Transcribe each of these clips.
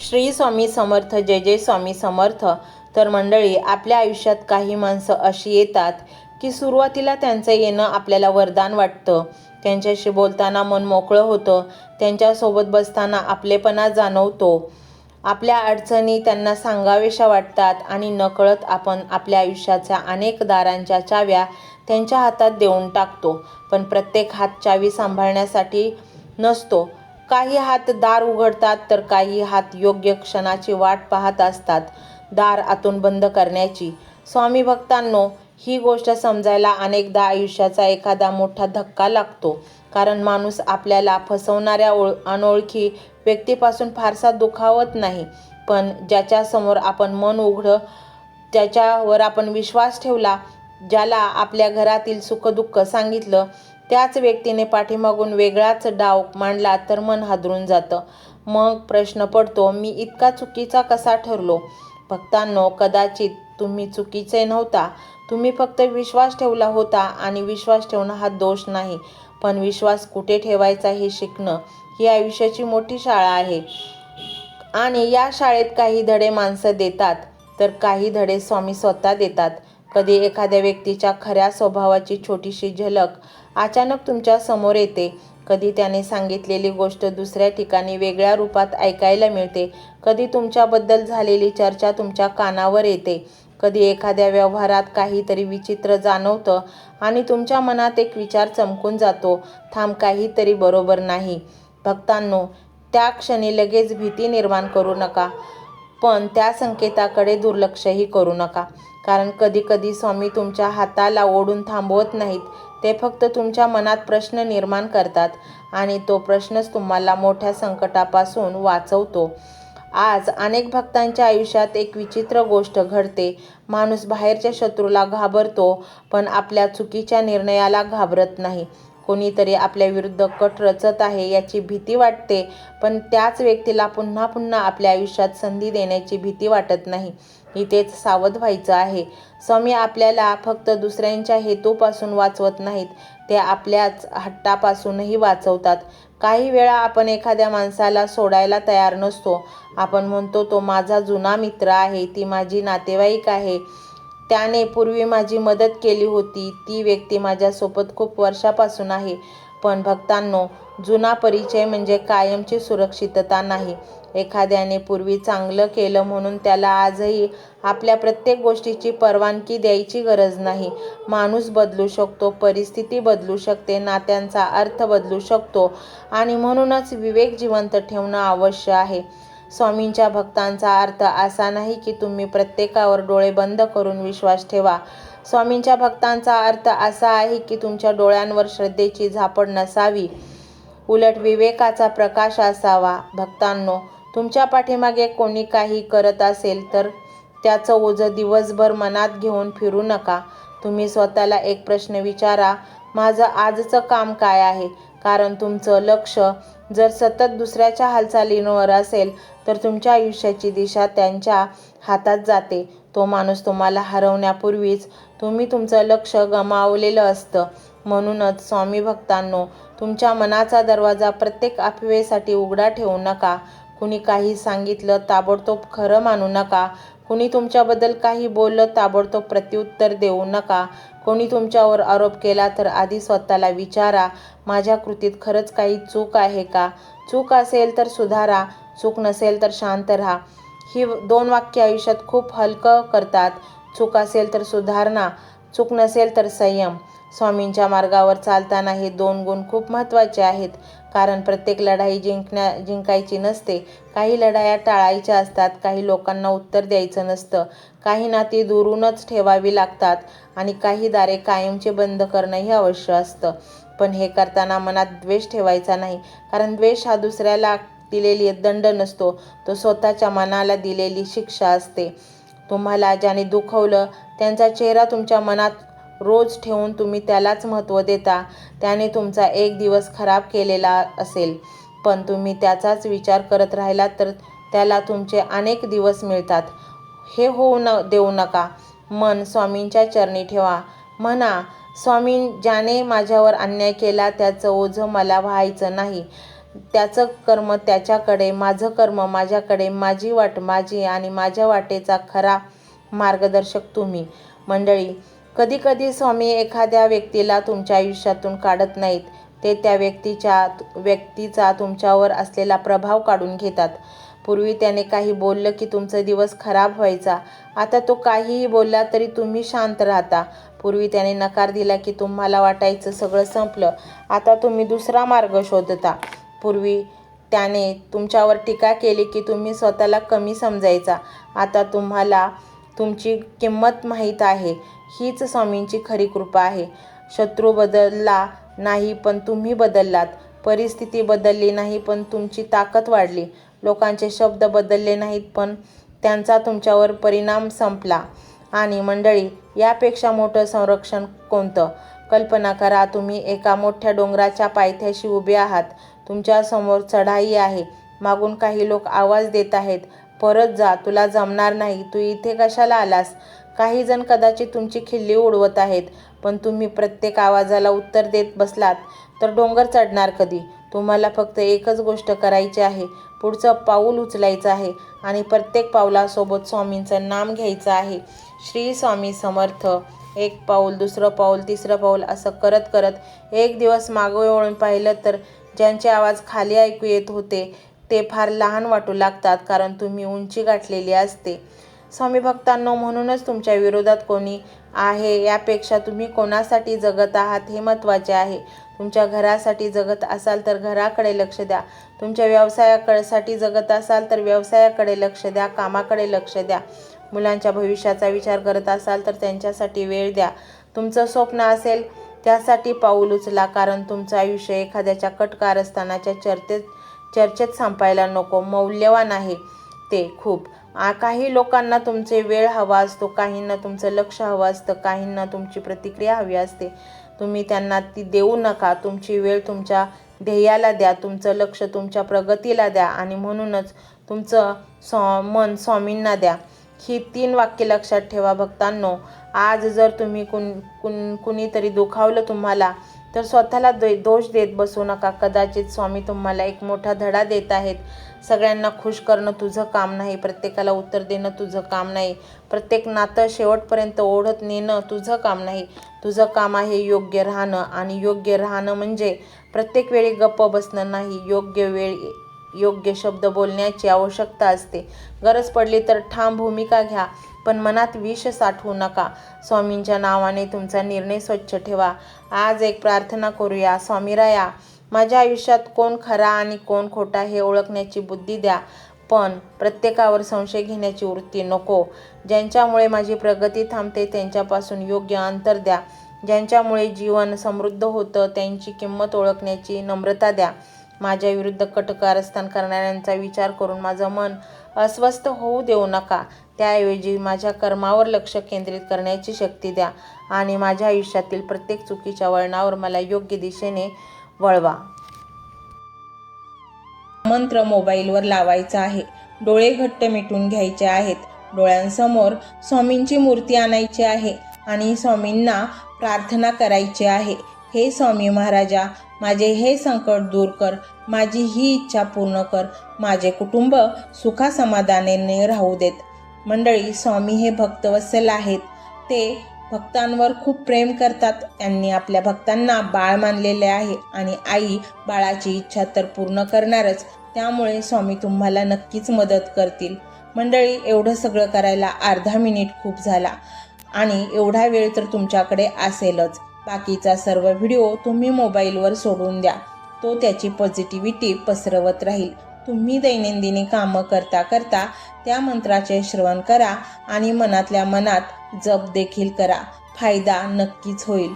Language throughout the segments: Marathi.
श्री स्वामी समर्थ. जय जय स्वामी समर्थ. तर मंडळी, आपल्या आयुष्यात काही माणसं अशी येतात की सुरुवातीला त्यांचं येणं आपल्याला वरदान वाटतं. त्यांच्याशी बोलताना मन मोकळं होतं. त्यांच्यासोबत बसताना आपलेपणा जाणवतो. आपल्या अडचणी त्यांना सांगाव्याशा वाटतात आणि नकळत आपण आपल्या आयुष्याच्या अनेक दारांच्या चाव्या त्यांच्या हातात देऊन टाकतो. पण प्रत्येक हात चावी सांभाळण्यासाठी नसतो. काही हात दार उघडतात तर काही हात योग्य क्षणाची वाट पाहत असतात दार आतून बंद करण्याची. स्वामी भक्तांनो, ही गोष्ट समजायला अनेकदा आयुष्याचा एखादा मोठा धक्का लागतो. कारण माणूस आपल्याला फसवणाऱ्या अनोळखी व्यक्तीपासून फारसा दुखावत नाही, पण ज्याच्यासमोर आपण मन उघडं, ज्याच्यावर आपण विश्वास ठेवला, ज्याला आपल्या घरातील सुखदुःख सांगितलं, त्याच व्यक्तीने पाठीमागून वेगळाच डाव मांडला तर मन हादरून जातं. मग प्रश्न पडतो, मी इतका चुकीचा कसा ठरलो? भक्तांनो, कदाचित तुम्ही चुकीचे नव्हता. तुम्ही फक्त विश्वास ठेवला होता आणि विश्वास ठेवणं हा दोष नाही, पण विश्वास कुठे ठेवायचा हे शिकणं ही आयुष्याची मोठी शाळा आहे. आणि या शाळेत काही धडे माणसं देतात तर काही धडे स्वामी स्वतः देतात. कधी एखाद्या व्यक्तीच्या खऱ्या स्वभावाची छोटीशी झलक अचानक तुमच्या समोर येते. कधी त्याने सांगितलेली गोष्ट दुसऱ्या ठिकाणी वेगळ्या रूपात ऐकायला मिळते. कधी तुमच्याबद्दल झालेली चर्चा तुमच्या कानावर येते. कधी एखाद्या व्यवहारात काहीतरी विचित्र जाणवतं आणि तुमच्या मनात एक विचार चमकून जातो, थांब, काहीतरी बरोबर नाही. भक्तांनो, त्या क्षणी लगेच भीती निर्माण करू नका, पण त्या संकेताकडे दुर्लक्षही करू नका. कारण कधीकधी स्वामी तुमच्या हाताला ओढून थांबवत नाहीत, ते फक्त तुमच्या मनात प्रश्न निर्माण करतात आणि तो प्रश्नच तुम्हाला मोठ्या संकटापासून वाचवतो. आज अनेक भक्तांच्या आयुष्यात एक विचित्र गोष्ट घडते. माणूस बाहेरच्या शत्रूला घाबरतो, पण आपल्या चुकीच्या निर्णयाला घाबरत नाही. कोणीतरी आपल्या विरुद्ध कट रचत आहे याची भीती वाटते, पण त्याच व्यक्तीला पुन्हा पुन्हा आपल्या आयुष्यात संधी देण्याची भीती वाटत नाही. इथेच सावध व्हायचं आहे. स्वामी आपल्याला फक्त दुसऱ्यांच्या हेतूपासून वाचवत नाहीत, ते आपल्याच हट्टापासूनही वाचवतात. काही वेळा आपण एखाद्या माणसाला सोडायला तयार नसतो. आपण म्हणतो, तो माझा जुना मित्र आहे, ती माझी नातेवाईक आहे, त्याने पूर्वी माझी मदत केली होती, ती व्यक्ती माझ्यासोबत खूप वर्षापासून आहे. पण भक्तांनो, जुना परिचय म्हणजे कायमची सुरक्षितता नाही. एखाद्याने पूर्वी चांगलं केलं म्हणून त्याला आजही आपल्या प्रत्येक गोष्टीची परवानगी द्यायची गरज नाही. माणूस बदलू शकतो, परिस्थिती बदलू शकते, नात्यांचा अर्थ बदलू शकतो आणि म्हणूनच विवेक जिवंत ठेवणं आवश्यक आहे. स्वामींच्या भक्तांचा अर्थ असा नाही की तुम्ही प्रत्येकावर डोळे बंद करून विश्वास ठेवा. स्वामींच्या भक्तांचा अर्थ असा आहे की तुमच्या डोळ्यांवर श्रद्धेची झापड नसावी, उलट विवेकाचा प्रकाश असावा. भक्तांनो, तुमच्या पाठीमागे कोणी काही करत असेल तर त्याचं ओझं दिवसभर मनात घेऊन फिरू नका. तुम्ही स्वतःला एक प्रश्न विचारा, माझं आजचं काम काय आहे? कारण तुमचं लक्ष जर सतत दुसऱ्याच्या हालचालींवर असेल तर तुमच्या आयुष्याची दिशा त्यांच्या हातात जाते. तो माणूस तुम्हाला हरवण्यापूर्वीच तुम्ही तुमचं लक्ष गमावलेलं असतं. म्हणूनच स्वामी भक्तांनो, तुमच्या मनाचा दरवाजा प्रत्येक अफवेसाठी उघडा ठेवू नका. कुणी काही सांगितलं ताबडतोब खरं मानू नका. कुणी तुमच्याबद्दल काही बोललं ताबडतोब प्रत्युत्तर देऊ नका. कोणी तुमच्यावर आरोप केला तर आधी स्वतःला विचारा, माझ्या कृतीत खरंच काही चूक आहे का? चूक असेल तर सुधारा, चूक नसेल तर शांत राहा. ही 2 वाक्य आयुष्यात खूप हलकं करतात. चूक असेल तर सुधारणा, चूक नसेल तर संयम. स्वामींच्या मार्गावर चालताना हे 2 गुण खूप महत्त्वाचे आहेत. कारण प्रत्येक लढाई जिंकायची नसते. काही लढाया टाळायच्या असतात, काही लोकांना उत्तर द्यायचं नसतं, काही नाती दुरूनच ठेवावी लागतात आणि काही दारे कायमचे बंद करणंही आवश्यक असतं. पण हे करताना मनात द्वेष ठेवायचा नाही, कारण द्वेष हा दुसऱ्याला दिलेली दंड नसतो, तो स्वतःच्या मनाला दिलेली शिक्षा असते. तुम्हाला ज्याने दुखवलं त्यांचा चेहरा तुमच्या मनात रोज ठेवून तुम्ही त्यालाच महत्त्व देता. त्याने तुमचा एक दिवस खराब केलेला असेल, पण तुम्ही त्याचाच विचार करत राहिलात तर त्याला तुमचे अनेक दिवस मिळतात. हे होऊ देऊ नका. मन स्वामींच्या चरणी ठेवा. म्हणा, स्वामी, ज्याने माझ्यावर अन्याय केला त्याचं ओझं मला व्हायचं नाही. त्याचं कर्म त्याच्याकडे, माझं कर्म माझ्याकडे, माझी वाट माझी आणि माझ्या वाटेचा खरा मार्गदर्शक तुम्ही. मंडळी, कधीकधी स्वामी एखाद्या व्यक्तीला तुमच्या आयुष्यातून काढत नाहीत, ते त्या व्यक्तीचा तुमच्यावर असलेला प्रभाव काढून घेतात. पूर्वी त्याने काही बोललं की तुमचा दिवस खराब व्हायचा, आता तो काहीही बोलला तरी तुम्ही शांत राहता. पूर्वी त्याने नकार दिला की तुम्हाला वाटायचं सगळं संपलं, आता तुम्ही दुसरा मार्ग शोधता. पूर्वी त्याने तुमच्यावर टीका केली की तुम्ही स्वतःला कमी समजायचा, आता तुम्हाला तुमची किंमत माहीत आहे. हीच स्वामींची खरी कृपा आहे. शत्रू बदलला नाही पण तुम्ही बदललात. परिस्थिती बदलली नाही पण तुमची ताकद वाढली. लोकांचे शब्द बदलले नाहीत पण त्यांचा तुमच्यावर परिणाम संपला. आणि मंडळी, यापेक्षा मोठं संरक्षण कोणतं? कल्पना करा, तुम्ही एका मोठ्या डोंगराच्या पायथ्याशी उभे आहात. तुमच्यासमोर चढाई आहे. मागून काही लोक आवाज देत आहेत, परत जा, तुला जमणार नाही, तू इथे कशाला आलास? काही जण कदाचित तुमची खिल्ली उडवत आहेत, पण तुम्ही प्रत्येक आवाजाला उत्तर देत बसलात तर डोंगर चढणार कधी? तुम्हाला फक्त एकच गोष्ट करायची आहे, पुढचं पाऊल उचलायचं आहे आणि प्रत्येक पावलासोबत स्वामींचं नाम घ्यायचं आहे. श्री स्वामी समर्थ. एक पाऊल, दुसरं पाऊल, तिसरं पाऊल असं करत करत एक दिवस मागे वळून पाहिलं तर ज्यांचे आवाज खाली ऐकू येत होते ते फार लहान वाटू लागतात, कारण तुम्ही उंची गाठलेली असते. स्वामी भक्तांनो, म्हणूनच तुमच्या विरोधात कोणी आहे यापेक्षा तुम्ही कोणासाठी जगत आहात हे महत्त्वाचे आहे. तुमच्या घरासाठी जगत असाल तर घराकडे लक्ष द्या. तुमच्या व्यवसायासाठी जगत असाल तर व्यवसायाकडे लक्ष द्या, कामाकडे लक्ष द्या. मुलांच्या भविष्याचा विचार करत असाल तर त्यांच्यासाठी वेळ द्या. तुमचं स्वप्न असेल त्यासाठी पाऊल उचला, कारण तुमचं आयुष्य एखाद्याच्या कटकारस्थानाच्या चर्चेत संपायला नको. मौल्यवान आहे ते खूप. काही लोकांना तुमचे वेळ हवा असतो, काहींना तुमचं लक्ष हवं असतं, काहींना तुमची प्रतिक्रिया हवी असते. तुम्ही त्यांना ती देऊ नका. तुमची वेळ तुमच्या ध्येयाला द्या, तुमचं लक्ष तुमच्या प्रगतीला द्या आणि म्हणूनच तुमचं मन स्वामींना द्या. ही 3 वाक्य लक्षात ठेवा भक्तांनो. आज जर तुम्ही कुणीतरी दुखावलं तुम्हाला तर स्वतःला दोष देत बसू नका. कदाचित स्वामी तुम्हाला एक मोठा धडा देत आहेत. सगळ्यांना खुश करणं तुझं काम नाही, प्रत्येकाला उत्तर देणं तुझं काम नाही, प्रत्येक नातं शेवटपर्यंत ओढत नेणं तुझं काम नाही. तुझं काम आहे योग्य राहणं, आणि योग्य राहणं म्हणजे प्रत्येक वेळी गप्प बसणं नाही. योग्य वेळी योग्य शब्द बोलण्याची आवश्यकता असते. गरज पडली तर ठाम भूमिका घ्या, पण मनात विष साठवू नका. स्वामींच्या नावाने तुमचा निर्णय स्वच्छ ठेवा. आज एक प्रार्थना करूया. स्वामीराया, माझ्या आयुष्यात कोण खरा आणि कोण खोटा हे ओळखण्याची बुद्धी द्या, पण प्रत्येकावर संशय घेण्याची वृत्ती नको. ज्यांच्यामुळे माझी प्रगती थांबते त्यांच्यापासून योग्य अंतर द्या. ज्यांच्यामुळे जीवन समृद्ध होतं त्यांची किंमत ओळखण्याची नम्रता द्या. माझ्या विरुद्ध कटकारस्थान करणाऱ्यांचा विचार करून माझं मन अस्वस्थ होऊ देऊ नका. त्याऐवजी माझ्या कर्मावर लक्ष केंद्रित करण्याची शक्ती द्या आणि माझ्या आयुष्यातील प्रत्येक चुकीच्या वळणावर मला योग्य दिशेने वळवा. मंत्र मोबाईलवर लावायचा आहे. डोळे घट्ट मिटून घ्यायचे आहेत. डोळ्यांसमोर स्वामींची मूर्ती आणायची आहे आणि स्वामींना प्रार्थना करायची आहे. हे स्वामी महाराजा, माझे हे संकट दूर कर, माझी ही इच्छा पूर्ण कर, माझे कुटुंब सुखासमाधानाने राहू देत. मंडळी, स्वामी हे भक्तवत्सल आहेत. ते भक्तांवर खूप प्रेम करतात. त्यांनी आपल्या भक्तांना बाळ मानलेले आहे आणि आई बाळाची इच्छा तर पूर्ण करणारच. त्यामुळे स्वामी तुम्हाला नक्कीच मदत करतील. मंडळी, एवढं सगळं करायला अर्धा मिनिट खूप झाला आणि एवढा वेळ तर तुमच्याकडे असेलच. बाकीचा सर्व व्हिडिओ तुम्ही मोबाईलवर सोडून द्या. तो त्याची पॉझिटिव्हिटी पसरवत राहील. तुम्ही दैनंदिनी कामं करता करता त्या मंत्राचे श्रवण करा आणि मनातल्या मनात जप देखील करा. फायदा नक्कीच होईल.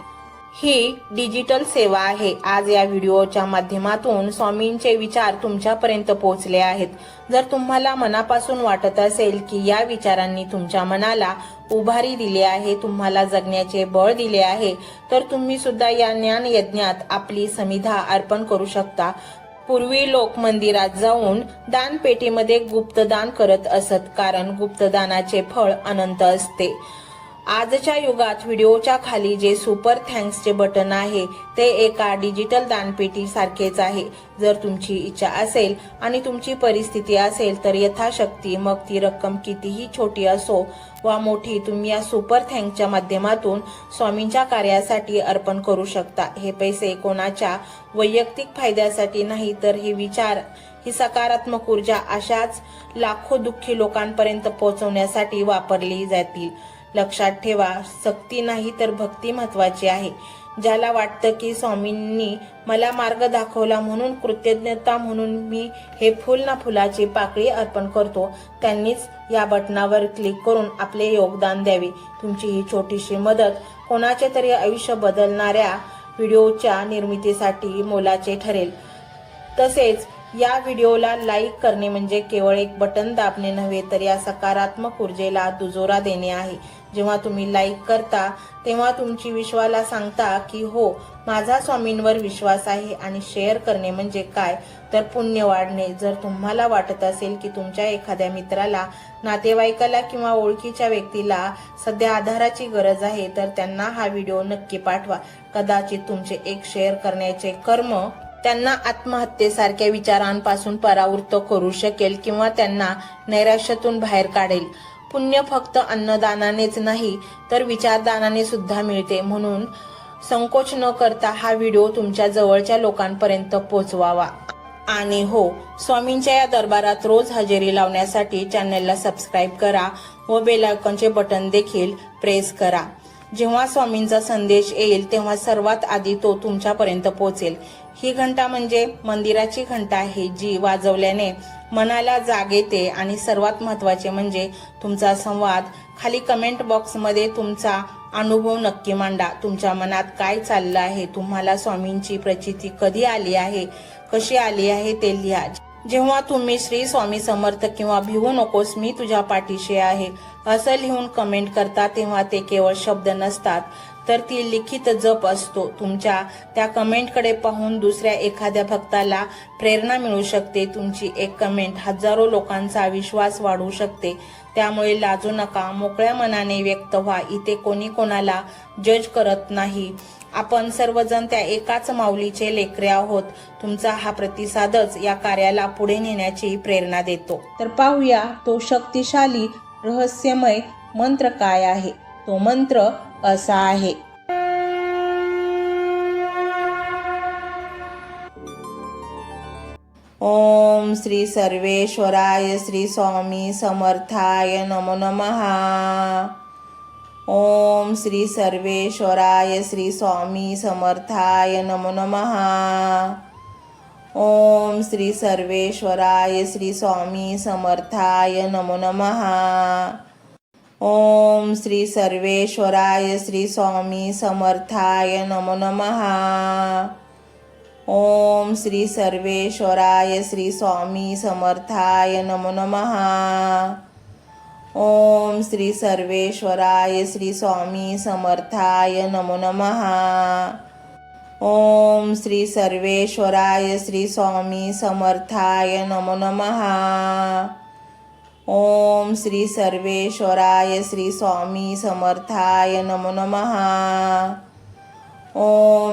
ही डिजिटल सेवा आहे. आज या व्हिडिओच्या माध्यमातून स्वामींचे विचार तुमच्यापर्यंत पोहोचले आहेत. जर तुम्हाला मनापासून वाटत असेल की या विचारांनी तुमच्या मनाला उभारी दिली आहे, तुम्हाला जगण्याचे बळ दिले आहे, तर तुम्ही सुद्धा या ज्ञान यज्ञात आपली समिधा अर्पण करू शकता. पूर्वी लोक मंदिरात जाऊन दानपेटीमध्ये गुप्तदान करत असत, कारण गुप्तदानाचे फळ अनंत असते. आजच्या युगात व्हिडिओच्या खाली जे सुपर थँक्सचे बटन आहे ते एका डिजिटल दानपेटी सारखेच आहे. जर तुमची इच्छा असेल आणि तुमची परिस्थिती असेल तर यथाशक्ती, मग ती रक्कम कितीही छोटी असो वा मोठी, तुम्ही या सुपर थँक्सच्या माध्यमातून स्वामींच्या कार्यासाठी अर्पण करू शकता. हे पैसे कोणाच्या वैयक्तिक फायद्यासाठी नाही, तर हे विचार, ही सकारात्मक ऊर्जा अशाच लाखो दुःखी लोकांपर्यंत पोहोचवण्यासाठी वापरली जातील. लक्षात ठेवा, सक्ती नाही तर भक्ती महत्वाची आहे. ज्याला वाटतं की स्वामींनी मला मार्ग दाखवला म्हणून कृतज्ञता म्हणून मी हे फुल ना फुलाची पाकळी अर्पण करतो, त्यांनीच या बटनावर क्लिक करून आपले योगदान द्यावे. तुमची ही छोटीशी मदत कोणाचे तरी आयुष्य बदलणाऱ्या व्हिडिओच्या निर्मितीसाठी मोलाचे ठरेल. तसेच या व्हिडिओला लाईक करणे म्हणजे केवळ एक बटन दाबणे नव्हे, तर या सकारात्मक ऊर्जेला दुजोरा देणे आहे. जेव्हा तुम्ही लाईक करता तेव्हा तुमची विश्वाला सांगता की हो, माझा स्वामींवर विश्वास आहे. आणि शेअर करणे म्हणजे काय, तर पुण्य वाढणे. जर तुम्हाला वाटत असेल की तुमच्या एखाद्या मित्राला, नातेवाईकाला किंवा ओळखीच्या व्यक्तीला सध्या आधाराची गरज आहे, तर त्यांना हा व्हिडिओ नक्की पाठवा. कदाचित तुमचे एक शेअर करण्याचे कर्म त्यांना आत्महत्येसारख्या विचारांपासून परावृत्त करू शकेल किंवा त्यांना नैराश्यातून बाहेर काढेल. पुण्य फक्त अन्नदानानेच नाही तर विचारदानाने सुद्धा मिळते. म्हणून संकोच न करता हा व्हिडिओ तुमच्या जवळच्या लोकांपर्यंत पोहोचवावा. आणि हो, स्वामींच्या या दरबारात रोज हजेरी लावण्यासाठी चॅनलला सबस्क्राईब करा व बेल आयकॉनचे बटन देखील प्रेस करा. जेव्हा स्वामींचा संदेश येईल तेव्हा सर्वात आधी तो तुमच्यापर्यंत पोहोचेल. ही घंटा म्हणजे मंदिराची घंटा आहे, जी वाजवल्याने मनाला जाग येते. आणि सर्वात महत्त्वाचे म्हणजे तुमचा संवाद. खाली कमेंट बॉक्समध्ये तुमचा अनुभव नक्की मांडा. तुमच्या मनात काय चाललं आहे, तुम्हाला स्वामींची प्रचिती कधी आली आहे, कशी आली आहे ते लिहा. जेव्हा तुम्ही श्री स्वामी समर्थ किंवा भिवू नकोस मी तुझ्या पाठीशी आहे असं लिहून कमेंट करता, तेव्हा ते केवळ शब्द नसतात, तर ती लिखित जप असतो. तुमच्या त्या कमेंटकडे पाहून दुसऱ्या एखाद्या भक्ताला प्रेरणा मिळू शकते. तुमची एक कमेंट हजारो लोकांचा विश्वास वाढवू शकते. त्यामुळे लाजू नका, मोकळ्या मनाने व्यक्त व्हा. इथे कोणी कोणाला जज करत नाही. आपण सर्वजण त्या एकाच माऊलीचे लेकरे आहोत. तुमचा हा प्रतिसादच या कार्याला पुढे नेण्याची प्रेरणा देतो. तर पाहूया तो शक्तिशाली रहस्यमय मंत्र काय आहे. तो मंत्र असा आहे. ओम श्री सर्वेश्वराय श्री स्वामी समर्थाय नमो नमः. ओम श्री सर्वेश्वराय श्री स्वामी समर्थाय नमो नमः. ओम श्री सर्वेश्वराय श्री स्वामी समर्थाय नमो नमः. ओम श्री सर्वेश्वराय श्री स्वामी समर्थाय नमो नमः. ओम श्री सर्वेश्वराय श्री स्वामी समर्थाय नमो नमः. ओम श्री सर्वेश्वराय श्री स्वामी समर्थाय नमो नमः. ओम श्री सर्वेश्वराय श्री स्वामी समर्थाय नमो नमः. ओम श्री सर्वेश्वराय श्री स्वामी समर्थाय नमो नमः.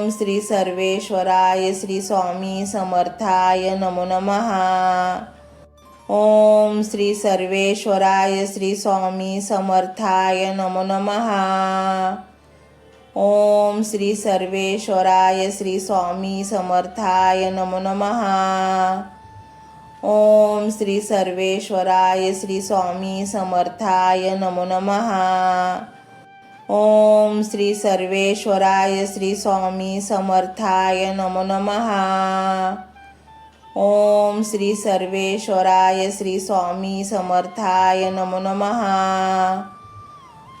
ओम श्री सर्वेश्वराय श्री स्वामी समर्थाय नमो नमः. ओम श्री सर्वेश्वराय श्री स्वामी समर्थाय नमो नमः. ओम श्री सर्वेश्वराय श्री स्वामी समर्थाय नमो नमः. ओम श्री सर्वेश्वराय श्री स्वामी समर्थाय नमो नमः. ओम श्री सर्वेश्वराय श्री स्वामी समर्थाय नमो नमः. ओम श्री सर्वेश्वराय श्री स्वामी समर्थाय नमो नमः.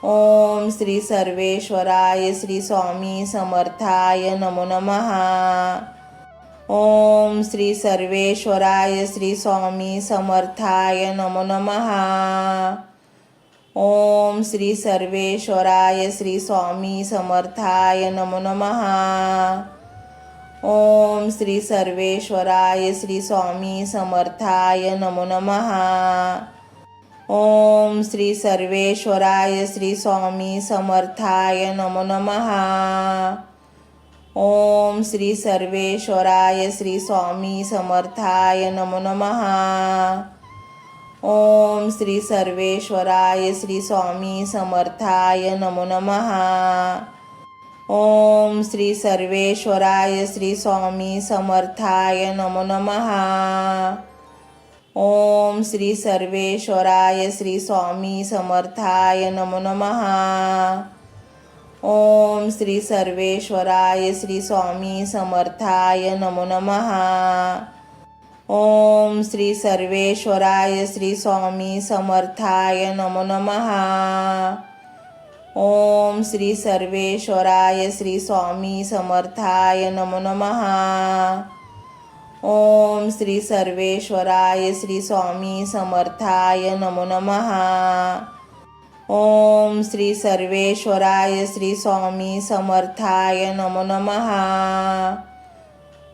ओम श्री सर्वेश्वराय श्री स्वामी समर्थाय नमो नमः. ओम श्री सर्वेश्वराय श्री स्वामी समर्थाय नमो नमः. ओम श्री सर्वेश्वराय श्री स्वामी समर्थाय नमो नमः. ओम श्री सर्वेश्वराय श्री स्वामी समर्थाय नमो नमः. ओम श्री सर्वेश्वराय श्री स्वामी समर्थाय नमो नमः। ओम श्री सर्वेश्वराय श्री स्वामी समर्थाय नमो नमः। ओम श्री सर्वेश्वराय श्री स्वामी समर्थाय नमो नमः। ओम श्री सर्वेश्वराय श्री स्वामी समर्थाय नमो नमः। ओम श्री सर्वेश्वराय श्री स्वामी समर्थाय नमो नमः। ओम श्री सर्वेश्वराय श्री स्वामी समर्थाय नमो नमः। ओम श्री सर्वेश्वराय श्री स्वामी समर्थाय नमो नमः। ओम श्री सर्वेश्वराय श्री स्वामी समर्थाय नमो नमः। ओम श्री सर्वेश्वराय श्री स्वामी समर्थाय नमो नमः। ओम श्री सर्वेश्वराय श्री स्वामी समर्थाय नमो नमः।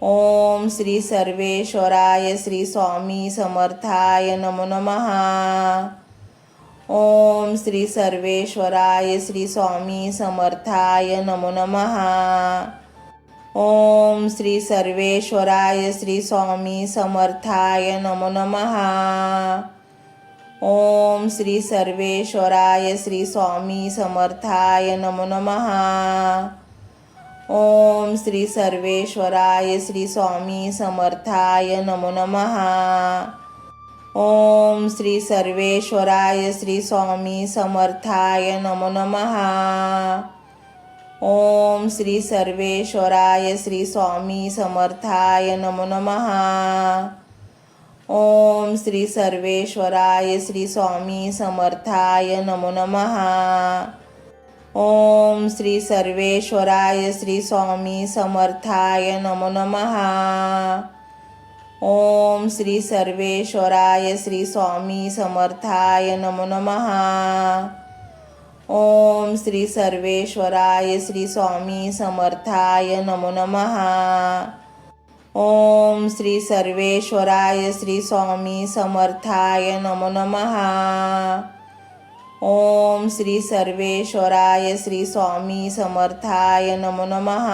ओम श्री सर्वेश्वराय श्री स्वामी समर्थाय नमो नमः। ओम श्री सर्वेश्वराय श्री स्वामी समर्थाय नमो नमः। ओम श्री सर्वेश्वराय श्री स्वामी समर्थाय नमो नमः। ओम श्री सर्वेश्वराय श्री स्वामी समर्थाय नमो नमः। ओम श्री सर्वेश्वराय श्री स्वामी समर्थाय नमो नमः। ओम श्री सर्वेश्वराय श्री स्वामी समर्थाय नमो नमः। ओम श्री सर्वेश्वराय श्री स्वामी समर्थाय नमो नमः। ओम श्री सर्वेश्वराय श्री स्वामी समर्थाय नमो नमः। ओम श्री सर्वेश्वराय श्री स्वामी समर्थाय नमो नमः। ओम श्री सर्वेश्वराय श्री स्वामी समर्थाय नमो नमः। ओम श्री सर्वेश्वराय श्री स्वामी समर्थाय नमो नमः। ओम श्री सर्वेश्वराय श्री स्वामी समर्थाय नमो नमः। ओम श्री सर्वेश्वराय श्री स्वामी समर्थाय नमो नमः।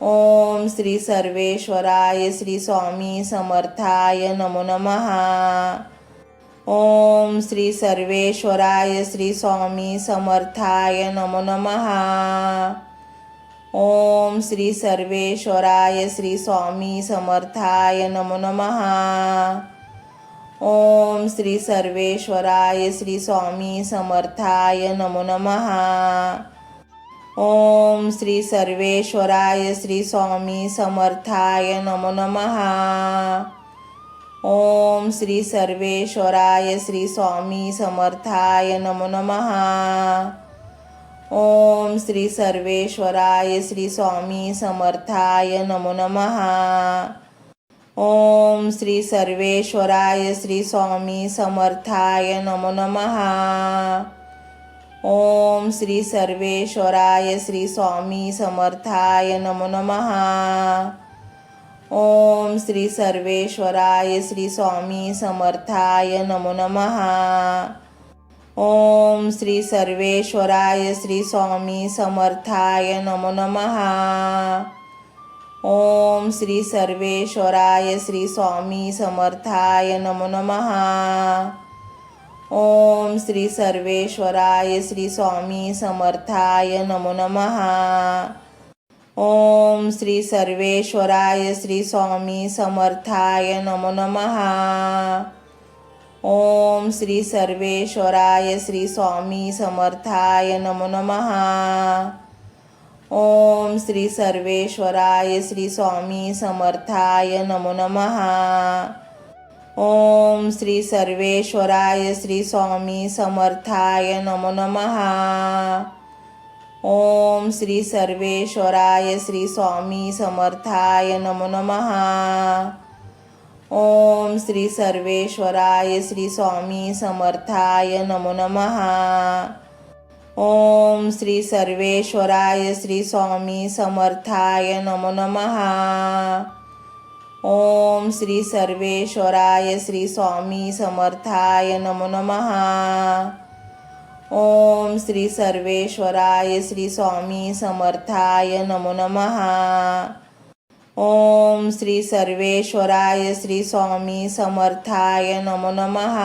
ओम श्री सर्वेश्वराय श्री स्वामी समर्थाय नमो नमः। ओम श्री सर्वेश्वराय श्री स्वामी समर्थाय नमो नमः। ओम श्री सर्वेश्वराय श्री स्वामी समर्थाय नमो नमः। ओम श्री सर्वेश्वराय श्री स्वामी समर्थाय नमो नमः। ओम श्री सर्वेश्वराय श्री स्वामी समर्थाय नमो नमः। ओम श्री सर्वेश्वराय श्री स्वामी समर्थाय नमो नमः। ओम श्री सर्वेश्वराय श्री स्वामी समर्थाय नमो नमः। ओम श्री सर्वेश्वराय श्री स्वामी समर्थाय नमो नमः। ओम श्री सर्वेश्वराय श्री स्वामी समर्थाय नमो नमः। ओम श्री सर्वेश्वराय श्री स्वामी समर्थाय नमो नमः। ओम श्री सर्वेश्वराय श्री स्वामी समर्थाय नमो नमः। ओम श्री सर्वेश्वराय श्री स्वामी समर्थाय नमो नमः। ओम श्री सर्वेश्वराय श्री स्वामी समर्थाय नमो नमः। ओम श्री सर्वेश्वराय श्री स्वामी समर्थाय नमो नमः। ओम श्री सर्वेश्वराय श्री स्वामी समर्थाय नमो नमः। ओम श्री सर्वेश्वराय श्री स्वामी समर्थाय नमो नमः। ओम श्री सर्वेश्वराय श्री स्वामी समर्थाय नमो नमः। ओम श्री सर्वेश्वराय श्री स्वामी समर्थाय नमो नमः। ओम श्री सर्वेश्वराय श्री स्वामी समर्थाय नमो नमः। ओम श्री सर्वेश्वराय श्री स्वामी समर्थाय नमो नमः। ओम श्री सर्वेश्वराय श्री स्वामी समर्थाय नमो नमः। ओम श्री सर्वेश्वराय श्री स्वामी समर्थाय नमो नमः। ओम श्री सर्वेश्वराय श्री स्वामी समर्थाय नमो नमः।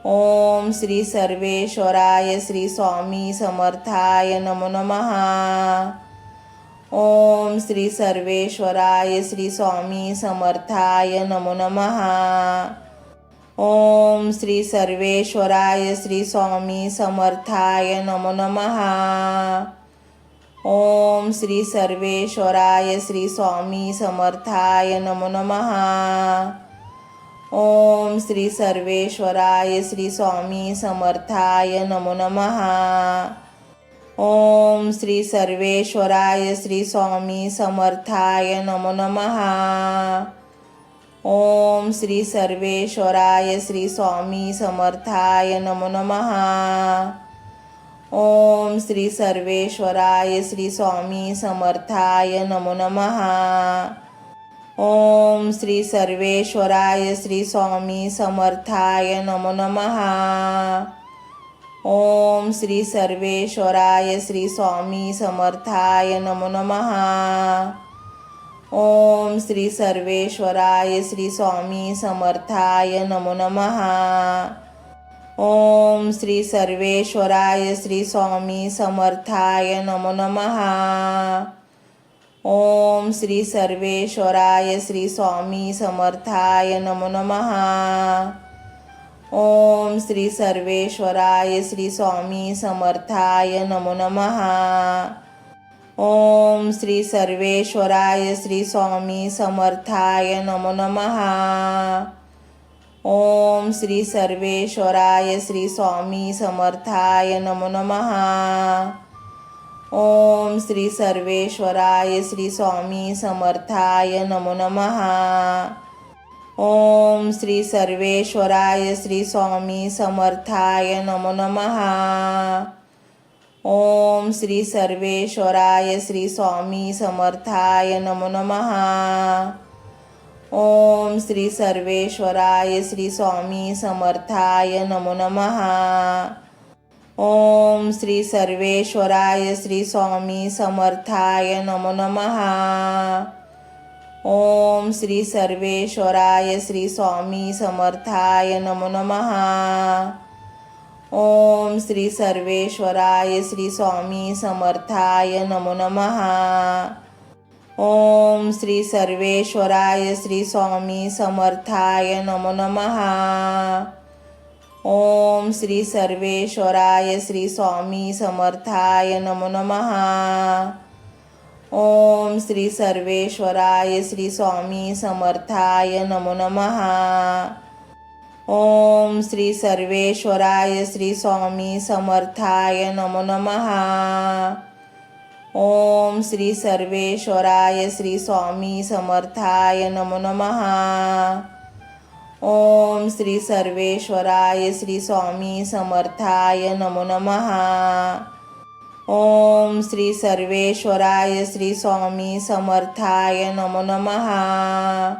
ओम श्री सर्वेश्वराय श्री स्वामी समर्थाय नमो नमः। ओम श्री सर्वेश्वराय श्री स्वामी समर्थाय नमो नमः। ओम श्री सर्वेश्वराय श्री स्वामी समर्थाय नमो नमः। ओम श्री सर्वेश्वराय श्री स्वामी समर्थाय नमो नमः। ओम श्री सर्वेश्वराय श्री स्वामी समर्थाय नमो नमः। ओम श्री सर्वेश्वराय श्री स्वामी समर्थाय नमो नमः। ओम श्री सर्वेश्वराय श्री स्वामी समर्थाय नमो नमः। ओम श्री सर्वेश्वराय श्री स्वामी समर्थाय नमो नमः। ओम श्री सर्वेश्वराय श्री स्वामी समर्थाय नमो नमः। ओम श्री सर्वेश्वराय श्री स्वामी समर्थाय नमो नमः। ओम श्री सर्वेश्वराय श्री स्वामी समर्थाय नमो नमः। ओम श्री सर्वेश्वराय श्री स्वामी समर्थाय नमो नमः। ओम श्री सर्वेश्वराय श्री स्वामी समर्थाय नमो नमः। ओम श्री सर्वेश्वराय श्री स्वामी समर्थाय नमो नमः। ओम श्री सर्वेश्वराय श्री स्वामी समर्थाय नमो नमः। ओम श्री सर्वेश्वराय श्री स्वामी समर्थाय नमो नमः। ओम श्री सर्वेश्वराय श्री स्वामी समर्थाय नमो नमः। ओम श्री सर्वेश्वराय श्री स्वामी समर्थाय नमो नमः। ओम श्री सर्वेश्वराय श्री स्वामी समर्थाय नमो नमः। ओम श्री सर्वेश्वराय श्री स्वामी समर्थाय नमो नमः। ओम श्री सर्वेश्वराय श्री स्वामी समर्थाय नमो नमः। ओम श्री सर्वेश्वराय श्री स्वामी समर्थाय नमो नमः। ओम श्री सर्वेश्वराय श्री स्वामी समर्थाय नमो नमः। ओम श्री सर्वेश्वराय श्री स्वामी समर्थाय नमो नमः। ओम श्री सर्वेश्वराय श्री स्वामी समर्थाय नमो नमः। ओम श्री सर्वेश्वराय श्री स्वामी समर्थाय नमो नमः। ओम श्री सर्वेश्वराय श्री स्वामी समर्थाय नमो नमः। ओम श्री सर्वेश्वराय श्री स्वामी समर्थाय नमो नमः। ओम श्री सर्वेश्वराय श्री स्वामी समर्थाय नमो नमः। ओम श्री सर्वेश्वराय श्री स्वामी समर्थाय नमो नमः।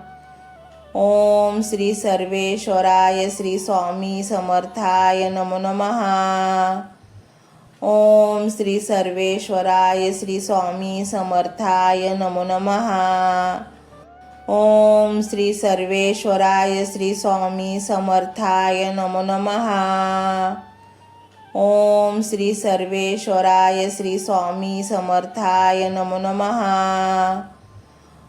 ओम श्री सर्वेश्वराय श्री स्वामी समर्थाय नमो नमः। ओम श्री सर्वेश्वराय श्री स्वामी समर्थाय नमो नमः। ओम श्री सर्वेश्वराय श्री स्वामी समर्थाय नमो नमः। ओम श्री सर्वेश्वराय श्री स्वामी समर्थाय नमो नमः।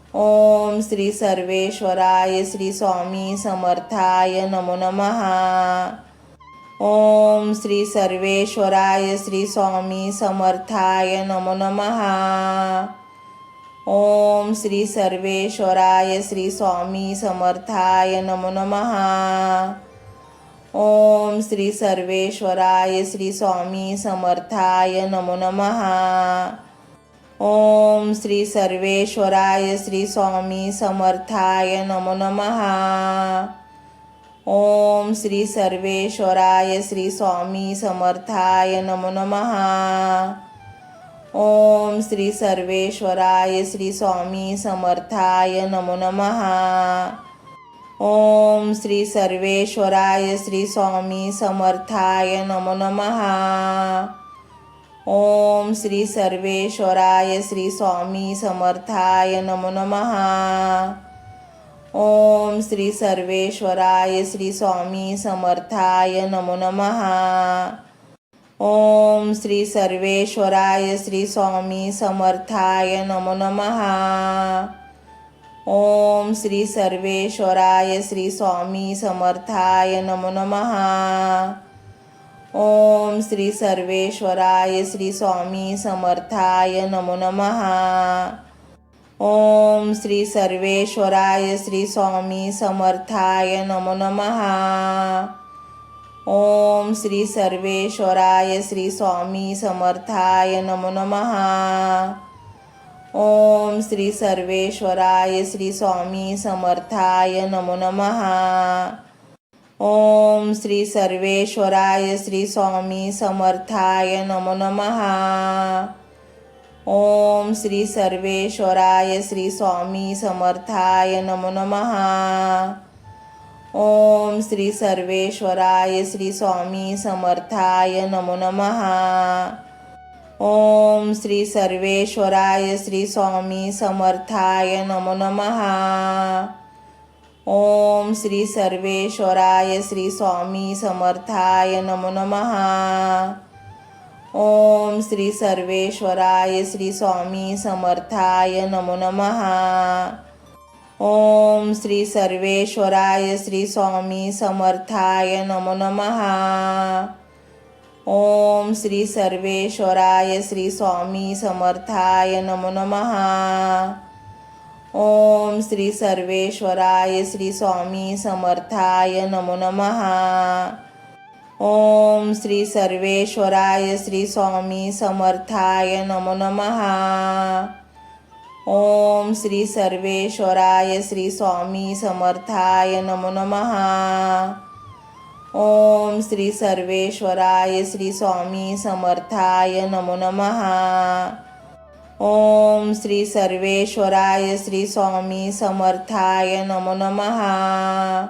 ओम श्री सर्वेश्वराय श्री स्वामी समर्थाय नमो नमः। ओम श्री सर्वेश्वराय श्री स्वामी समर्थाय नमो नमः। ओम श्री सर्वेश्वराय श्री स्वामी समर्थाय नमो नमः। ओम श्री सर्वेश्वराय श्री स्वामी समर्थाय नमो नमः। ओम श्री सर्वेश्वराय श्री स्वामी समर्थाय नमो नमः। ओम श्री सर्वेश्वराय श्री स्वामी समर्थाय नमो नमः। ओम श्री सर्वेश्वराय श्री स्वामी समर्थाय नमो नमः. ओम श्री सर्वेश्वराय श्री स्वामी समर्थाय नमो नमः. ओम श्री सर्वेश्वराय श्री स्वामी समर्थाय नमो नमः. ओम श्री सर्वेश्वराय श्री स्वामी समर्थाय नमो नमः. ओम श्री सर्वेश्वराय श्री स्वामी समर्थाय नमो नमः. ओम श्री सर्वेश्वराय श्री स्वामी समर्थाय नमो नमः. ओम श्री सर्वेश्वराय श्री स्वामी समर्थाय नमो नमः. ओम श्री सर्वेश्वराय श्री स्वामी समर्थाय नमो नमः. ओम श्री सर्वेश्वराय श्री स्वामी समर्थाय नमो नमः. ओम श्री सर्वेश्वराय श्री स्वामी समर्थाय नमो नमः. ओम श्री सर्वेश्वराय श्री स्वामी समर्थाय नमो नमः. ओम श्री सर्वेश्वराय श्री स्वामी समर्थाय नमो नमः. ओम श्री सर्वेश्वराय श्री स्वामी समर्थाय नमो नमः. ओम श्री सर्वेश्वराय श्री स्वामी समर्थाय नमो नमः. ओम श्री सर्वेश्वराय श्री स्वामी समर्थाय नमो नमः. ओम श्री सर्वेश्वराय श्री स्वामी समर्थाय नमो नमः. ओम श्री सर्वेश्वराय श्री स्वामी समर्थाय नमो नमः. ओम श्री सर्वेश्वराय श्री स्वामी समर्थाय नमो नमः. ओम श्री सर्वेश्वराय श्री स्वामी समर्थाय नमो नमः. ओम श्री सर्वेश्वराय श्री स्वामी समर्थाय नमो नमः. ओम श्री सर्वेश्वराय श्री स्वामी समर्थाय नमो नमः. ओम श्री सर्वेश्वराय श्री स्वामी समर्थाय नमो नमः. ओम श्री सर्वेश्वराय श्री स्वामी समर्थाय नमो नमः.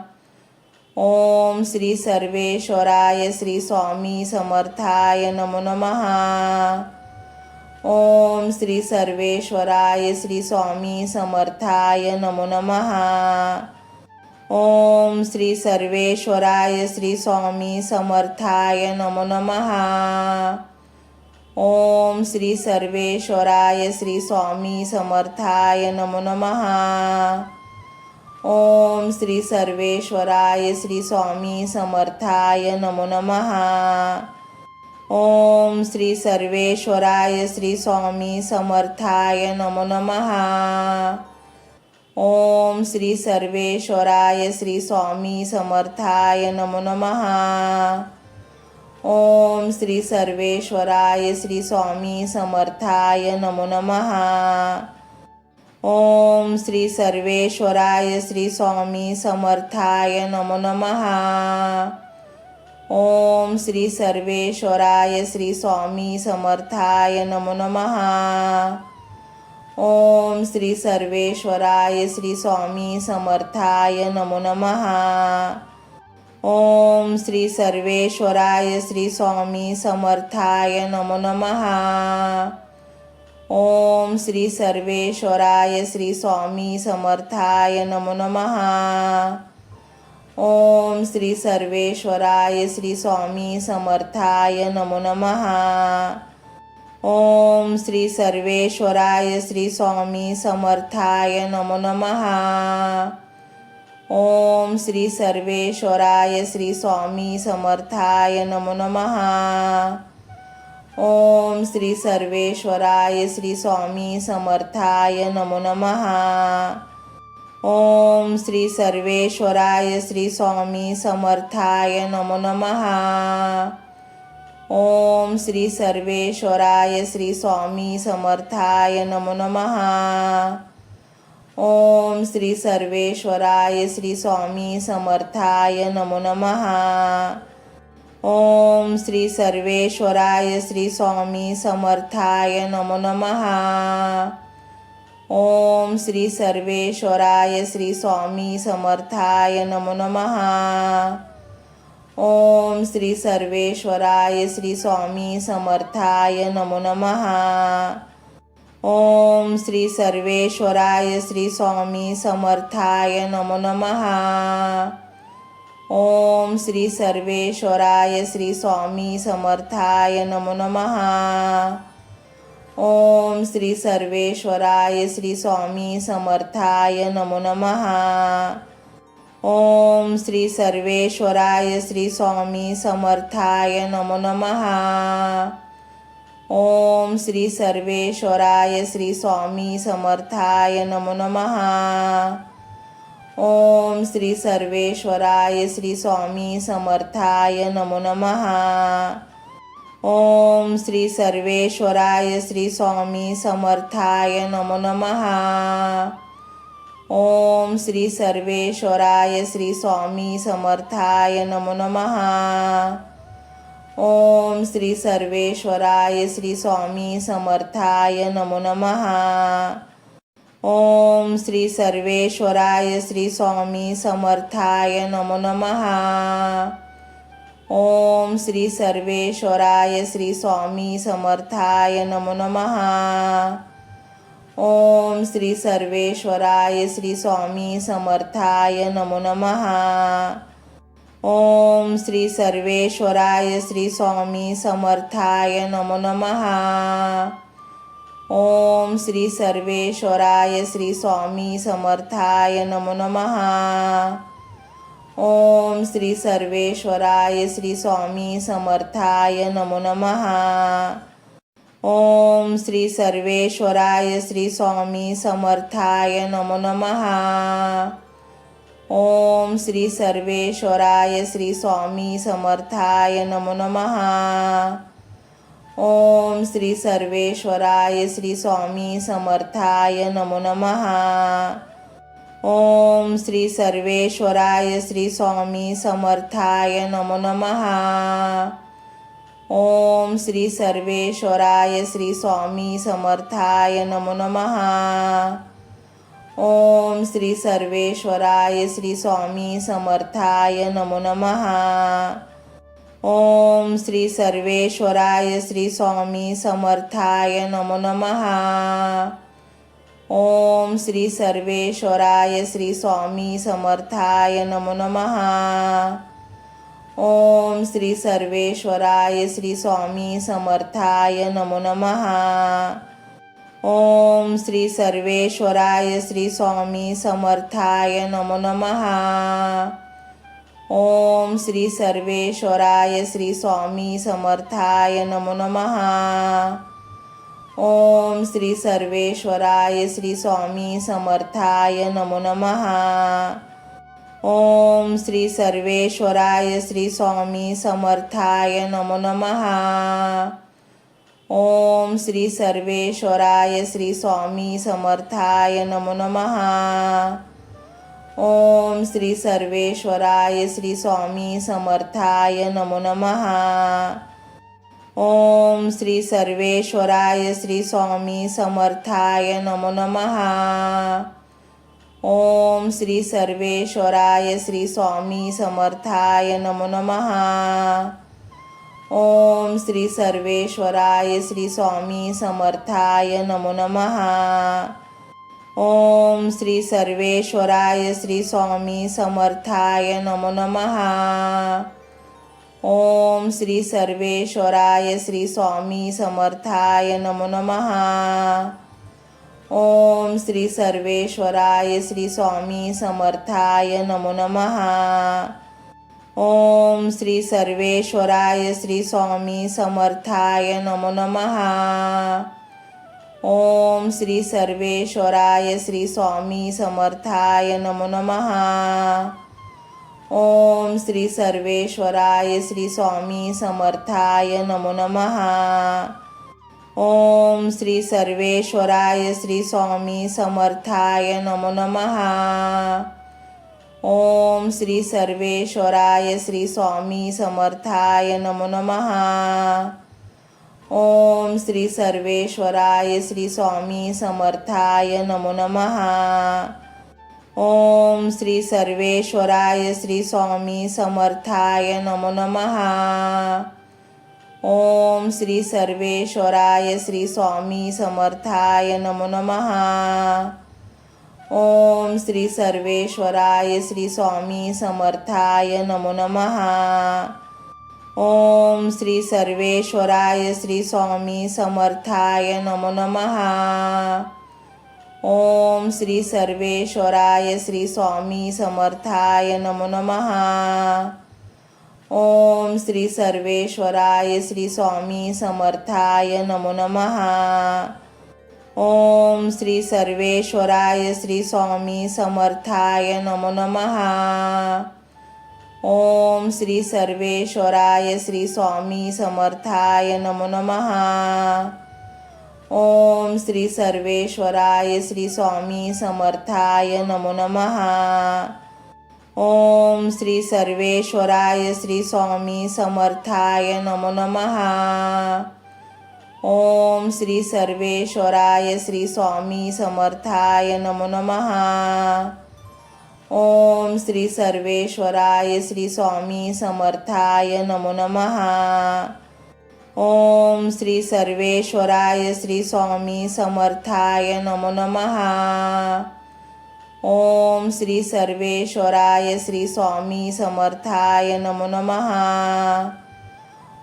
ओम श्री सर्वेश्वराय श्री स्वामी समर्थाय नमो नमः. ओम श्री सर्वेश्वराय श्री स्वामी समर्थाय नमो नमः. ओम श्री सर्वेश्वराय श्री स्वामी समर्थाय नमो नमः. ओम श्री सर्वेश्वराय श्री स्वामी समर्थाय नमो नमः. ओम श्री सर्वेश्वराय श्री स्वामी समर्थाय नमो नमः. ओम श्री सर्वेश्वराय श्री स्वामी समर्थाय नमो नमः. ओम श्री सर्वेश्वराय श्री स्वामी समर्थाय नमो नमः. ओम श्री सर्वेश्वराय श्री स्वामी समर्थाय नमो नमः. ओम श्री सर्वेश्वराय श्री स्वामी समर्थाय नमो नमः. ओम श्री सर्वेश्वराय श्री स्वामी समर्थाय नमो नमः. ओम श्री सर्वेश्वराय श्री स्वामी समर्थाय नमो नमः. ओम श्री सर्वेश्वराय श्री स्वामी समर्थाय नमो नमः. ओम श्री सर्वेश्वराय श्री स्वामी समर्थाय नमो नमः. ओम श्री सर्वेश्वराय श्री स्वामी समर्थाय नमो नमः. ओम श्री सर्वेश्वराय श्री स्वामी समर्थाय नमो नमः. ओम श्री सर्वेश्वराय श्री स्वामी समर्थाय नमो नमः. ओम श्री सर्वेश्वराय श्री स्वामी समर्थाय नमो नमः. ओम श्री सर्वेश्वराय श्री स्वामी समर्थाय नमो नमः. ओम श्री सर्वेश्वराय श्री स्वामी समर्थाय नमो नमः. ओम श्री सर्वेश्वराय श्री स्वामी समर्थाय नमो नमः. ओम श्री सर्वेश्वराय श्री स्वामी समर्थाय नमो नमः। ओम श्री सर्वेश्वराय श्री स्वामी समर्थाय नमो नमः। ओम श्री सर्वेश्वराय श्री स्वामी समर्थाय नमो नमः। ओम श्री सर्वेश्वराय श्री स्वामी समर्थाय नमो नमः। ओम श्री सर्वेश्वराय श्री स्वामी समर्थाय नमो नमः। ओम श्री सर्वेश्वराय श्री स्वामी समर्थाय नमो नमः। ओम श्री सर्वेश्वराय श्री स्वामी समर्थाय नमो नमः। ओम श्री सर्वेश्वराय श्री स्वामी समर्थाय नमो नमः। ओम श्री सर्वेश्वराय श्री स्वामी समर्थाय नमो नमः। ओम श्री सर्वेश्वराय श्री स्वामी समर्थाय नमो नमः। ओम श्री सर्वेश्वराय श्री स्वामी समर्थाय नमो नमः। ओम श्री सर्वेश्वराय श्री स्वामी समर्थाय नमो नमः। ओम श्री सर्वेश्वराय श्री स्वामी समर्थाय नमो नमः। ओम श्री सर्वेश्वराय श्री स्वामी समर्थाय नमो नमः। ओम श्री सर्वेश्वराय श्री स्वामी समर्थाय नमो नमः। ओम श्री सर्वेश्वराय श्री स्वामी समर्थाय नमो नमः। ओम श्री सर्वेश्वराय श्री स्वामी समर्थाय नमो नमः। ओम श्री सर्वेश्वराय श्री स्वामी समर्थाय नमो नमः। ओम श्री सर्वेश्वराय श्री स्वामी समर्थाय नमो नमः। ओम श्री सर्वेश्वराय श्री स्वामी समर्थाय नमो नमः। ओम श्री सर्वेश्वराय श्री स्वामी समर्थाय नमो नमः। ओम श्री सर्वेश्वराय श्री स्वामी समर्थाय नमो नमः। ओम श्री सर्वेश्वराय श्री स्वामी समर्थाय नमो नमः। ओम श्री सर्वेश्वराय श्री स्वामी समर्थाय नमो नमः। ओम श्री सर्वेश्वराय श्री स्वामी समर्थाय नमो नमः। ओम श्री सर्वेश्वराय श्री स्वामी समर्थाय नमो नमः। ओम श्री सर्वेश्वराय श्री स्वामी समर्थाय नमो नमः। ओम श्री सर्वेश्वराय श्री स्वामी समर्थाय नमो नमः। ओम श्री सर्वेश्वराय श्री स्वामी समर्थाय नमो नमः। ओम श्री सर्वेश्वराय श्री स्वामी समर्थाय नमो नमः। ओम श्री सर्वेश्वराय श्री स्वामी समर्थाय नमो नमः। ओम श्री सर्वेश्वराय श्री स्वामी समर्थाय नमो नमः। ओम श्री सर्वेश्वराय श्री स्वामी समर्थाय नमो नमः। ओम श्री सर्वेश्वराय श्री स्वामी समर्थाय नमो नमः। ओम श्री सर्वेश्वराय श्री स्वामी समर्थाय नमो नमः। ओम श्री सर्वेश्वराय श्री स्वामी समर्थाय नमो नमः। ओम श्री सर्वेश्वराय श्री स्वामी समर्थाय नमो नमः। ओम श्री सर्वेश्वराय श्री स्वामी समर्थाय नमो नमः। ओम श्री सर्वेश्वराय श्री स्वामी समर्थाय नमो नमः। ओम श्री सर्वेश्वराय श्री स्वामी समर्थाय नमो नमः। ओम श्री सर्वेश्वराय श्री स्वामी समर्थाय नमो नमः। ओम श्री सर्वेश्वराय श्री स्वामी समर्थाय नमो नमः। ओम श्री सर्वेश्वराय श्री स्वामी समर्थाय नमो नमः। ओम श्री सर्वेश्वराय श्री स्वामी समर्थाय नमो नमः. ओम श्री सर्वेश्वराय श्री स्वामी समर्थाय नमो नमः. ओम श्री सर्वेश्वराय श्री स्वामी समर्थाय नमो नमः. ओम श्री सर्वेश्वराय श्री स्वामी समर्थाय नमो नमः. ओम श्री सर्वेश्वराय श्री स्वामी समर्थाय नमो नमः. ओम श्री सर्वेश्वराय श्री स्वामी समर्थाय नमो नमः. ओम श्री सर्वेश्वराय श्री स्वामी समर्थाय नमो नमः. ओम श्री सर्वेश्वराय श्री स्वामी समर्थाय नमो नमः. ओम श्री सर्वेश्वराय श्री स्वामी समर्थाय नमो नमः. ओम श्री सर्वेश्वराय श्री स्वामी समर्थाय नमो नमः. ओम श्री सर्वेश्वराय श्री स्वामी समर्थाय नमो नमः. ओम श्री सर्वेश्वराय श्री स्वामी समर्थाय नमो नमः. ओम श्री सर्वेश्वराय श्री स्वामी समर्थाय नमो नमः. ओम श्री सर्वेश्वराय श्री स्वामी समर्थाय नमो नमः. ओम श्री सर्वेश्वराय श्री स्वामी समर्थाय नमो नमः. ओम श्री सर्वेश्वराय श्री स्वामी समर्थाय नमो नमः.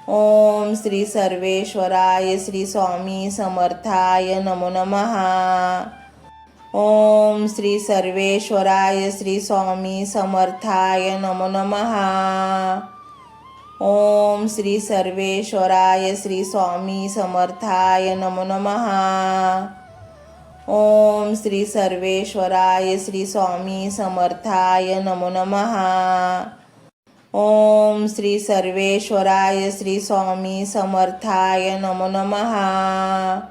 ओम श्री सर्वेश्वराय श्री स्वामी समर्थाय नमो नमः. ओम श्री सर्वेश्वराय श्री स्वामी समर्थाय नमो नमः. ओम श्री सर्वेश्वराय श्री स्वामी समर्थाय नमो नमः. ओम श्री सर्वेश्वराय श्री स्वामी समर्थाय नमो नमः. ओम श्री सर्वेश्वराय श्री स्वामी समर्थाय नमो नमः.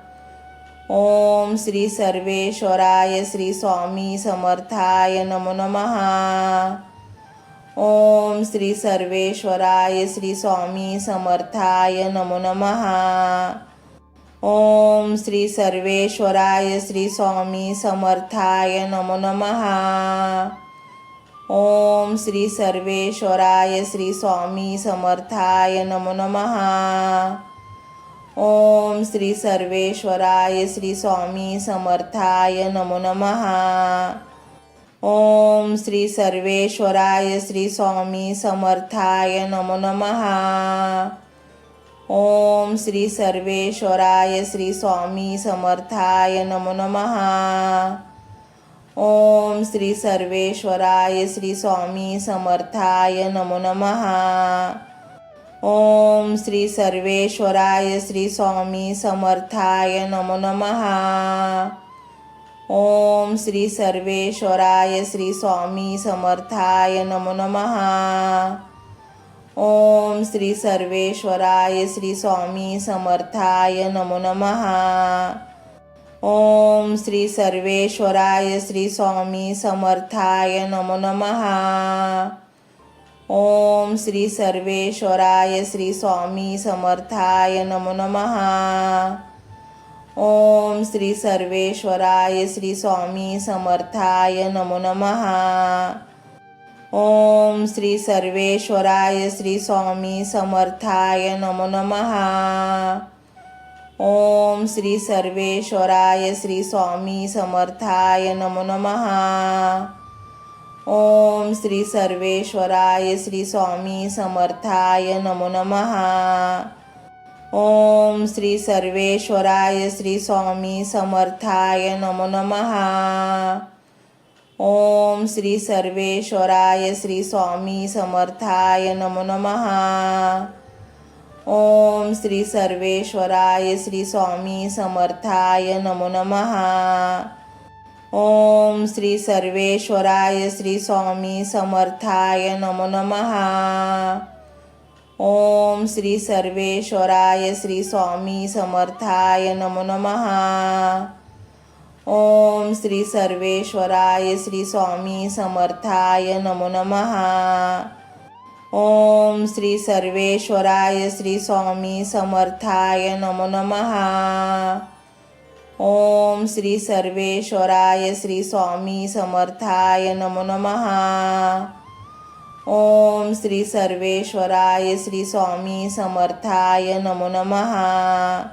ओम श्री सर्वेश्वराय श्री स्वामी समर्थाय नमो नमः. ओम श्री सर्वेश्वराय श्री स्वामी समर्थाय नमो नमः. ओम श्री सर्वेश्वराय श्री स्वामी समर्थाय नमो नमः. ओम श्री सर्वेश्वराय श्री स्वामी समर्थाय नमो नमः. ओम श्री सर्वेश्वराय श्री स्वामी समर्थाय नमो नमः. ओम श्री सर्वेश्वराय श्री स्वामी समर्थाय नमो नमः. ओम श्री सर्वेश्वराय श्री स्वामी समर्थाय नमो नमः. ओम श्री सर्वेश्वराय श्री स्वामी समर्थाय नमो नमः. ओम श्री सर्वेश्वराय श्री स्वामी समर्थाय नमो नमः. ओम श्री सर्वेश्वराय श्री स्वामी समर्थाय नमो नमः. ओम श्री सर्वेश्वराय श्री स्वामी समर्थाय नमो नमः. ओम श्री सर्वेश्वराय श्री स्वामी समर्थाय नमो नमः. ओम श्री सर्वेश्वराय श्री स्वामी समर्थाय नमो नमः. ओम श्री सर्वेश्वराय श्री स्वामी समर्थाय नमो नमः. ओम श्री सर्वेश्वराय श्री स्वामी समर्थाय नमो नमः. ओम श्री सर्वेश्वराय श्री स्वामी समर्थाय नमो नमः. ओम श्री सर्वेश्वराय श्री स्वामी समर्थाय नमो नमः. ओम श्री सर्वेश्वराय श्री स्वामी समर्थाय नमो नमः. ओम श्री सर्वेश्वराय श्री स्वामी समर्थाय नमो नमः. ओम श्री सर्वेश्वराय श्री स्वामी समर्थाय नमो नमः. ओम श्री सर्वेश्वराय श्री स्वामी समर्थाय नमो नमः. ओम श्री सर्वेश्वराय श्री स्वामी समर्थाय नमो नमः. ओम श्री सर्वेश्वराय श्री स्वामी समर्थाय नमो नमः. ओम श्री सर्वेश्वराय श्री स्वामी समर्थाय नमो नमः. ओम श्री सर्वेश्वराय श्री स्वामी समर्थाय नमो नमः. ओम श्री सर्वेश्वराय श्री स्वामी समर्थाय नमो नमः.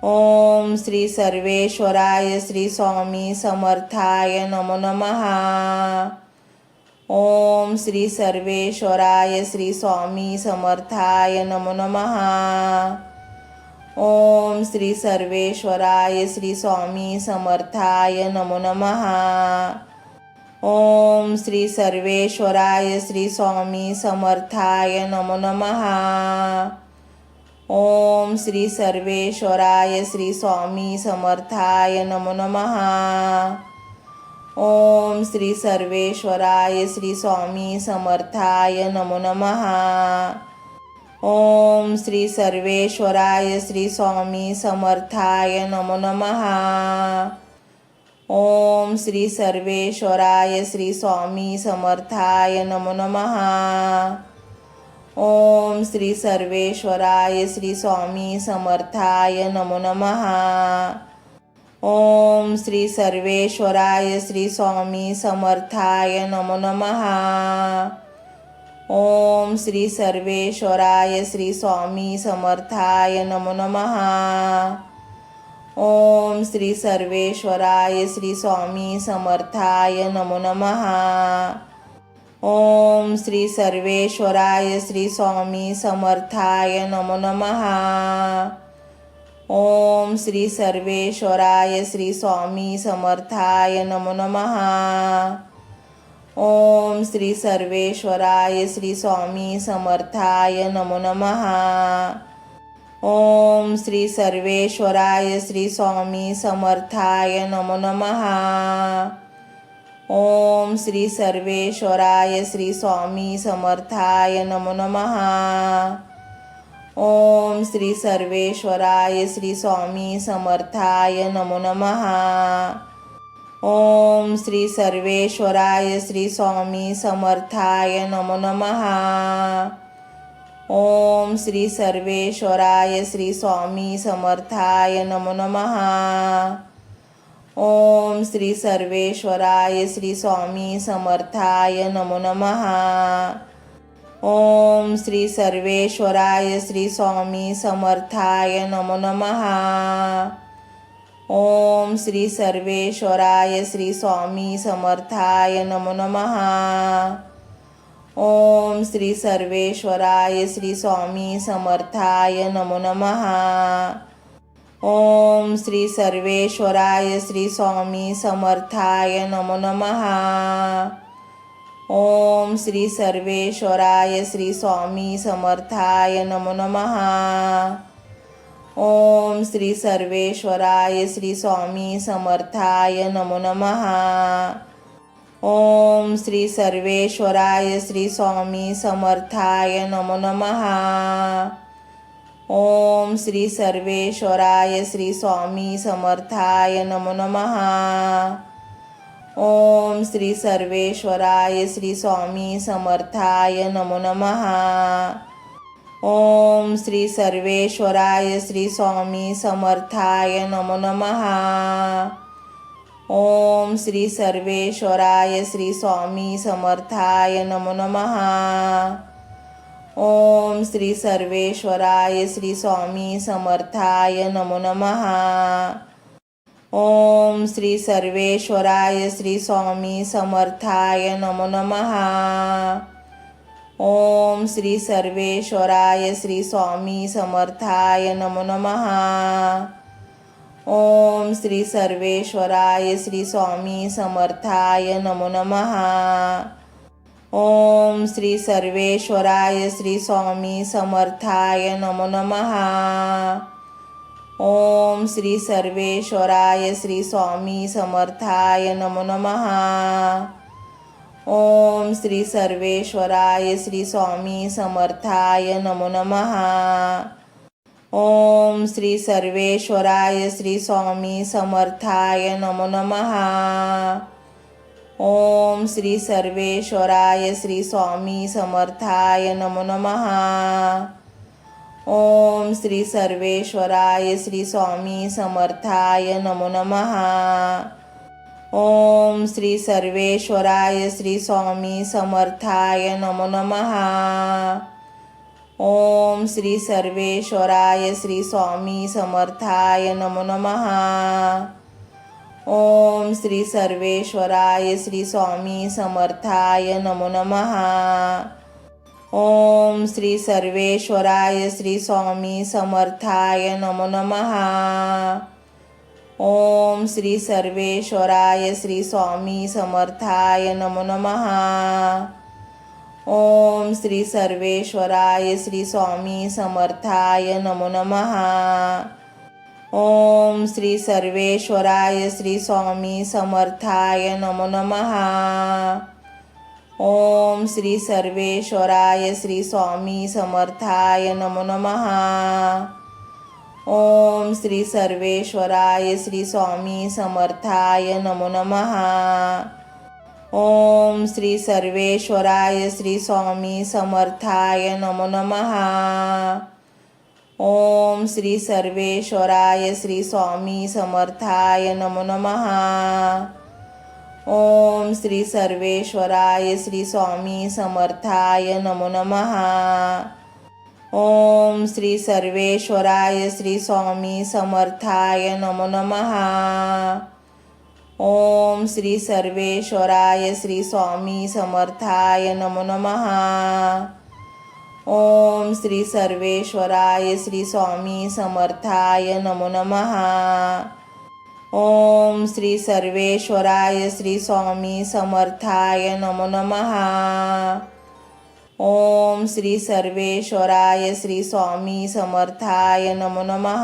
ओम श्री सर्वेश्वराय श्री स्वामी समर्थाय नमो नमः. ओम श्री सर्वेश्वराय श्री स्वामी समर्थाय नमो नमः. ओम श्री सर्वेश्वराय श्री स्वामी समर्थाय नमो नमः. ओम श्री सर्वेश्वराय श्री स्वामी समर्थाय नमो नमः. ओम श्री सर्वेश्वराय श्री स्वामी समर्थाय नमो नमः. ओम श्री सर्वेश्वराय श्री स्वामी समर्थाय नमो नमः. ओम श्री सर्वेश्वराय श्री स्वामी समर्थाय नमो नमः. ओम श्री सर्वेश्वराय श्री स्वामी समर्थाय नमो नमः. ओम श्री सर्वेश्वराय श्री स्वामी समर्थाय नमो नमः. ओम श्री सर्वेश्वराय श्री स्वामी समर्थाय नमो नमः. ओम श्री सर्वेश्वराय श्री स्वामी समर्थाय नमो नमः. ओम श्री सर्वेश्वराय श्री स्वामी समर्थाय नमो नमः. ओम श्री सर्वेश्वराय श्री स्वामी समर्थाय नमो नमः. ओम श्री सर्वेश्वराय श्री स्वामी समर्थाय नमो नमः. ओम श्री सर्वेश्वराय श्री स्वामी समर्थाय नमो नमः. ओम श्री सर्वेश्वराय श्री स्वामी समर्थाय नमो नमः. ओम श्री सर्वेश्वराय श्री स्वामी समर्थाय नमो नमः. ओम श्री सर्वेश्वराय श्री स्वामी समर्थाय नमो नमः. ओम श्री सर्वेश्वराय श्री स्वामी समर्थाय नमो नमः. ओम श्री सर्वेश्वराय श्री स्वामी समर्थाय नमो नमः. ओम श्री सर्वेश्वराय श्री स्वामी समर्थाय नमो नमः. ओम श्री सर्वेश्वराय श्री स्वामी समर्थाय नमो नमः. ओम श्री सर्वेश्वराय श्री स्वामी समर्थाय नमो नमः. ओम श्री सर्वेश्वराय श्री स्वामी समर्थाय नमो नमः. ओम श्री सर्वेश्वराय श्री स्वामी समर्थाय नमो नमः. ओम श्री सर्वेश्वराय श्री स्वामी समर्थाय नमो नमः. ओम श्री सर्वेश्वराय श्री स्वामी समर्थाय नमो नमः. ओम श्री सर्वेश्वराय श्री स्वामी समर्थाय नमो नमः. ओम श्री सर्वेश्वराय श्री स्वामी समर्थाय नमो नमः. ओम श्री सर्वेश्वराय श्री स्वामी समर्थाय नमो नमः. ओम श्री सर्वेश्वराय श्री स्वामी समर्थाय नमो नमः. ओम श्री सर्वेश्वराय श्री स्वामी समर्थाय नमो नमः. ओम श्री सर्वेश्वराय श्री स्वामी समर्थाय नमो नमः. ओम श्री सर्वेश्वराय श्री स्वामी समर्थाय नमो नमः. ओम श्री सर्वेश्वराय श्री स्वामी समर्थाय नमो नमः. ओम श्री सर्वेश्वराय श्री स्वामी समर्थाय नमो नमः. ओम श्री सर्वेश्वराय श्री स्वामी समर्थाय नमो नमः. ओम श्री सर्वेश्वराय श्री स्वामी समर्थाय नमो नमः. ओम श्री सर्वेश्वराय श्री स्वामी समर्थाय नमो नमः. ओम श्री सर्वेश्वराय श्री स्वामी समर्थाय नमो नमः। ओम श्री सर्वेश्वराय श्री स्वामी समर्थाय नमो नमः। ओम श्री सर्वेश्वराय श्री स्वामी समर्थाय नमो नमः। ओम श्री सर्वेश्वराय श्री स्वामी समर्थाय नमो नमः। ओम श्री सर्वेश्वराय श्री स्वामी समर्थाय नमो नमः। ओम श्री सर्वेश्वराय श्री स्वामी समर्थाय नमो नमः। ओम श्री सर्वेश्वराय श्री स्वामी समर्थाय नमो नमः। ओम श्री सर्वेश्वराय श्री स्वामी समर्थाय नमो नमः। ओम श्री सर्वेश्वराय श्री स्वामी समर्थाय नमो नमः। ओम श्री सर्वेश्वराय श्री स्वामी समर्थाय नमो नमः। ओम श्री सर्वेश्वराय श्री स्वामी समर्थाय नमो नमः। ओम श्री सर्वेश्वराय श्री स्वामी समर्थाय नमो नमः। ओम श्री सर्वेश्वराय श्री स्वामी समर्थाय नमो नमः। ओम श्री सर्वेश्वराय श्री स्वामी समर्थाय नमो नमः। ओम श्री सर्वेश्वराय श्री स्वामी समर्थाय नमो नमः। ओम श्री सर्वेश्वराय श्री स्वामी समर्थाय नमो नमः। ओम श्री सर्वेश्वराय श्री स्वामी समर्थाय नमो नमः। ओम श्री सर्वेश्वराय श्री स्वामी समर्थाय नमो नमः। ओम श्री सर्वेश्वराय श्री स्वामी समर्थाय नमो नमः। ओम श्री सर्वेश्वराय श्री स्वामी समर्थाय नमो नमः।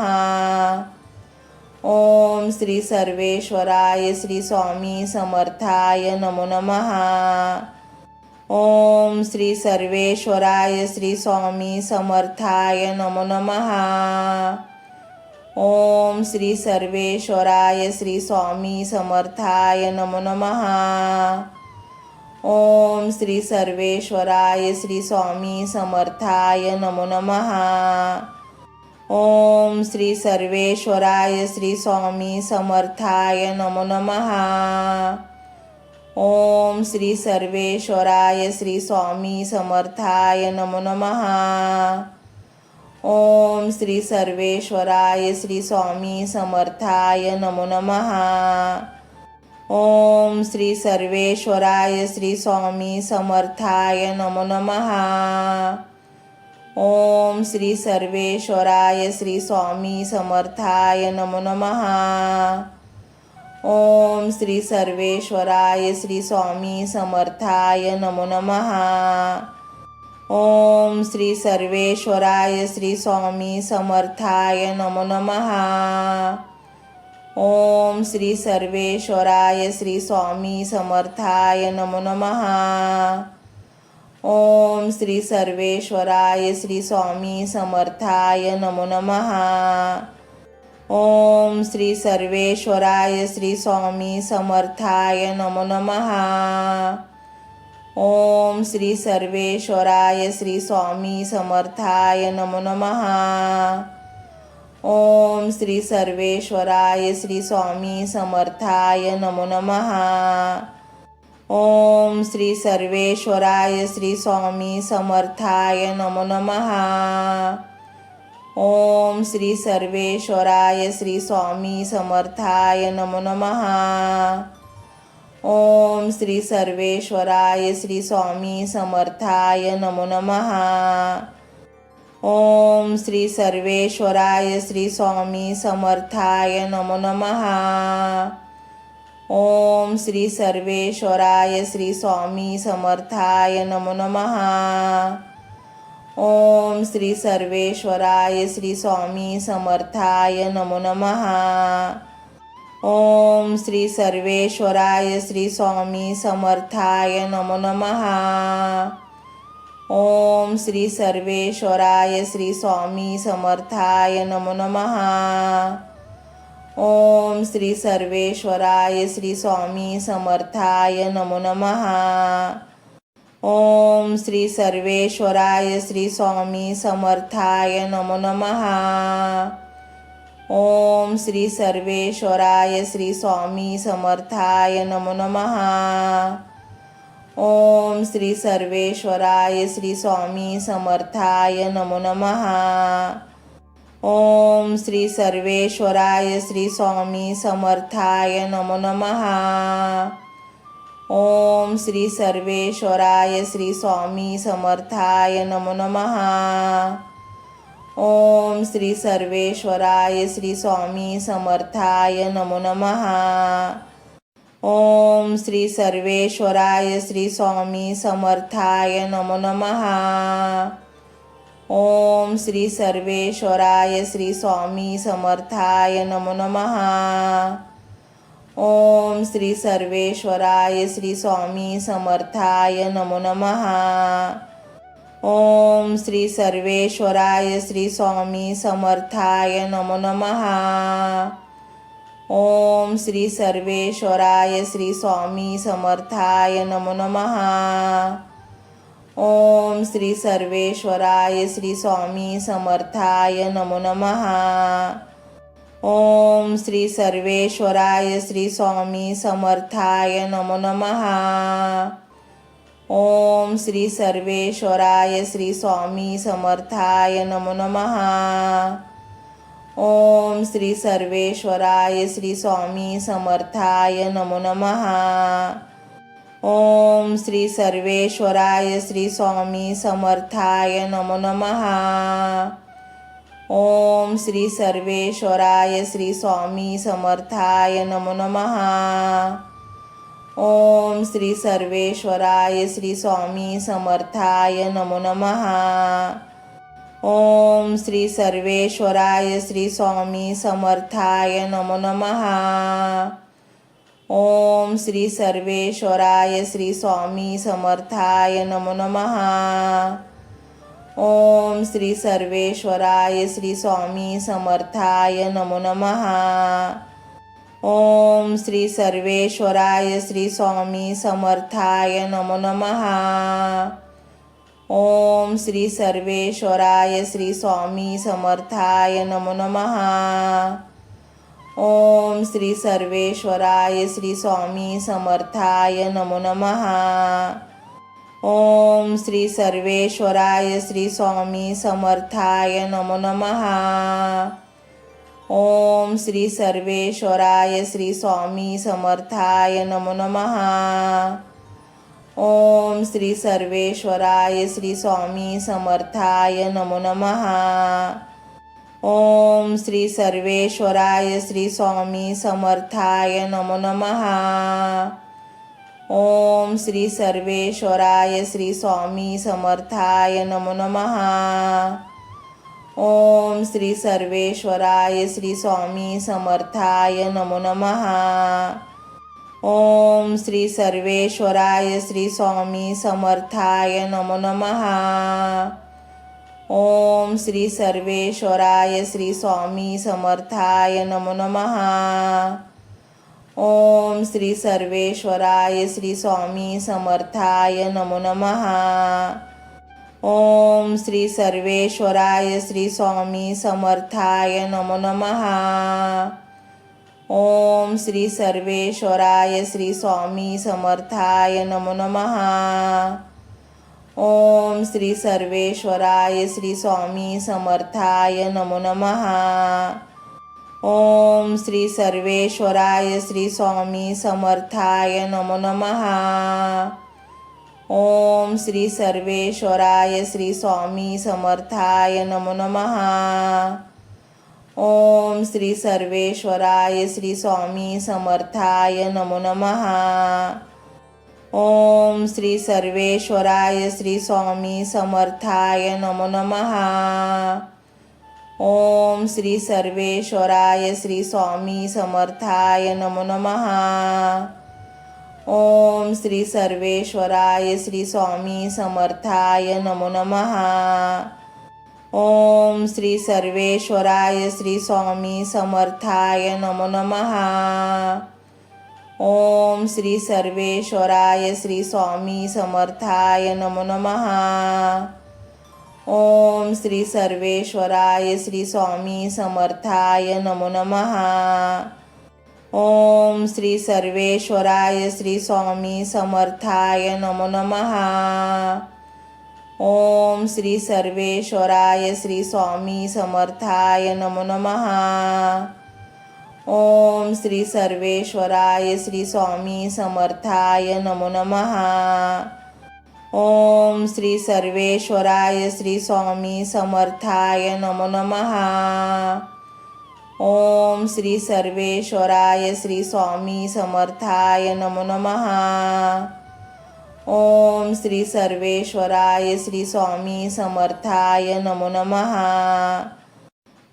ओम श्री सर्वेश्वराय श्री स्वामी समर्थाय नमो नमः। ओम श्री सर्वेश्वराय श्री स्वामी समर्थाय नमो नमः। ओम श्री सर्वेश्वराय श्री स्वामी समर्थाय नमो नमः। ओम श्री सर्वेश्वराय श्री स्वामी समर्थाय नमो नमः। ओम श्री सर्वेश्वराय श्री स्वामी समर्थाय नमो नमः। ओम श्री सर्वेश्वराय श्री स्वामी समर्थाय नमो नमः। ओम श्री सर्वेश्वराय श्री स्वामी समर्थाय नमो नमः। ओम श्री सर्वेश्वराय श्री स्वामी समर्थाय नमो नमः। ओम श्री सर्वेश्वराय श्री स्वामी समर्थाय नमो नमः। ओम श्री सर्वेश्वराय श्री स्वामी समर्थाय नमो नमः। ओम श्री सर्वेश्वराय श्री स्वामी समर्थाय नमो नमः। ओम श्री सर्वेश्वराय श्री स्वामी समर्थाय नमो नमः। ओम श्री सर्वेश्वराय श्री स्वामी समर्थाय नमो नमः। ओम श्री सर्वेश्वराय श्री स्वामी समर्थाय नमो नमः। ओम श्री सर्वेश्वराय श्री स्वामी समर्थाय नमो नमः। ओम श्री सर्वेश्वराय श्री स्वामी समर्थाय नमो नमः। ओम श्री सर्वेश्वराय श्री स्वामी समर्थाय नमो नमः। ओम श्री सर्वेश्वराय श्री स्वामी समर्थाय नमो नमः। ओम श्री सर्वेश्वराय श्री स्वामी समर्थाय नमो नमः। ओम श्री सर्वेश्वराय श्री स्वामी समर्थाय नमो नमः। ओम श्री सर्वेश्वराय श्री स्वामी समर्थाय नमो नमः। ओम श्री सर्वेश्वराय श्री स्वामी समर्थाय नमो नमः। ओम श्री सर्वेश्वराय श्री स्वामी समर्थाय नमो नमः। ओम श्री सर्वेश्वराय श्री स्वामी समर्थाय नमो नमः। ओम श्री सर्वेश्वराय श्री स्वामी समर्थाय नमो नमः। ओम श्री सर्वेश्वराय श्री स्वामी समर्थाय नमो नमः। ओम श्री सर्वेश्वराय श्री स्वामी समर्थाय नमो नमः। ओम श्री सर्वेश्वराय श्री स्वामी समर्थाय नमो नमः। ओम श्री सर्वेश्वराय श्री स्वामी समर्थाय नमो नमः। ओम श्री सर्वेश्वराय श्री स्वामी समर्थाय नमो नमः। ओम श्री सर्वेश्वराय श्री स्वामी समर्थाय नमो नमः। ओम श्री सर्वेश्वराय श्री स्वामी समर्थाय नमो नमः। ओम श्री सर्वेश्वराय श्री स्वामी समर्थाय नमो नमः। ओम श्री सर्वेश्वराय श्री स्वामी समर्थाय नमो नमः। ओम श्री सर्वेश्वराय श्री स्वामी समर्थाय नमो नमः। ओम श्री सर्वेश्वराय श्री स्वामी समर्थाय नमो नमः। ओम श्री सर्वेश्वराय श्री स्वामी समर्थाय नमो नमः। ओम श्री सर्वेश्वराय श्री स्वामी समर्थाय नमो नमः। ओम श्री सर्वेश्वराय श्री स्वामी समर्थाय नमो नमः। ओम श्री सर्वेश्वराय श्री स्वामी समर्थाय नमो नमः। ओम श्री सर्वेश्वराय श्री स्वामी समर्थाय नमो नमः। ओम श्री सर्वेश्वराय श्री स्वामी समर्थाय नमो नमः। ओम श्री सर्वेश्वराय श्री स्वामी समर्थाय नमो नमः। ओम श्री सर्वेश्वराय श्री स्वामी समर्थाय नमो नमः। ओम श्री सर्वेश्वराय श्री स्वामी समर्थाय नमो नमः। ओम श्री सर्वेश्वराय श्री स्वामी समर्थाय नमो नमः। ओम श्री सर्वेश्वराय श्री स्वामी समर्थाय नमो नमः। ओम श्री सर्वेश्वराय श्री स्वामी समर्थाय नमो नमः। ओम श्री सर्वेश्वराय श्री स्वामी समर्थाय नमो नमः। ओम श्री सर्वेश्वराय श्री स्वामी समर्थाय नमो नमः। ओम श्री सर्वेश्वराय श्री स्वामी समर्थाय नमो नमः। ओम श्री सर्वेश्वराय श्री स्वामी समर्थाय नमो नमः। ओम श्री सर्वेश्वराय श्री स्वामी समर्थाय नमो नमः। ओम श्री सर्वेश्वराय श्री स्वामी समर्थाय नमो नमः। ओम श्री सर्वेश्वराय श्री स्वामी समर्थाय नमो नमः। ओम श्री सर्वेश्वराय श्री स्वामी समर्थाय नमो नमः। ओम श्री सर्वेश्वराय श्री स्वामी समर्थाय नमो नमः। ओम श्री सर्वेश्वराय श्री स्वामी समर्थाय नमो नमः। ओम श्री सर्वेश्वराय श्री स्वामी समर्थाय नमो नमः। ओम श्री सर्वेश्वराय श्री स्वामी समर्थाय नमो नमः। ओम श्री सर्वेश्वराय श्री स्वामी समर्थाय नमो नमः। ओम श्री सर्वेश्वराय श्री स्वामी समर्थाय नमो नमः। ओम श्री सर्वेश्वराय श्री स्वामी समर्थाय नमो नमः। ओम श्री सर्वेश्वराय श्री स्वामी समर्थाय नमो नमः। ओम श्री सर्वेश्वराय श्री स्वामी समर्थाय नमो नमः। ओम श्री सर्वेश्वराय श्री स्वामी समर्थाय नमो नमः। ओम श्री सर्वेश्वराय श्री स्वामी समर्थाय नमो नमः. ओम श्री सर्वेश्वराय श्री स्वामी समर्थाय नमो नमः. ओम श्री सर्वेश्वराय श्री स्वामी समर्थाय नमो नमः. ओम श्री सर्वेश्वराय श्री स्वामी समर्थाय नमो नमः. ओम श्री सर्वेश्वराय श्री स्वामी समर्थाय नमो नमः. ओम श्री सर्वेश्वराय श्री स्वामी समर्थाय नमो नमः. ओम श्री सर्वेश्वराय श्री स्वामी समर्थाय नमो नमः. ओम श्री सर्वेश्वराय श्री स्वामी समर्थाय नमो नमः. ओम श्री सर्वेश्वराय श्री स्वामी समर्थाय नमो नमः. ओम श्री सर्वेश्वराय श्री स्वामी समर्थाय नमो नमः.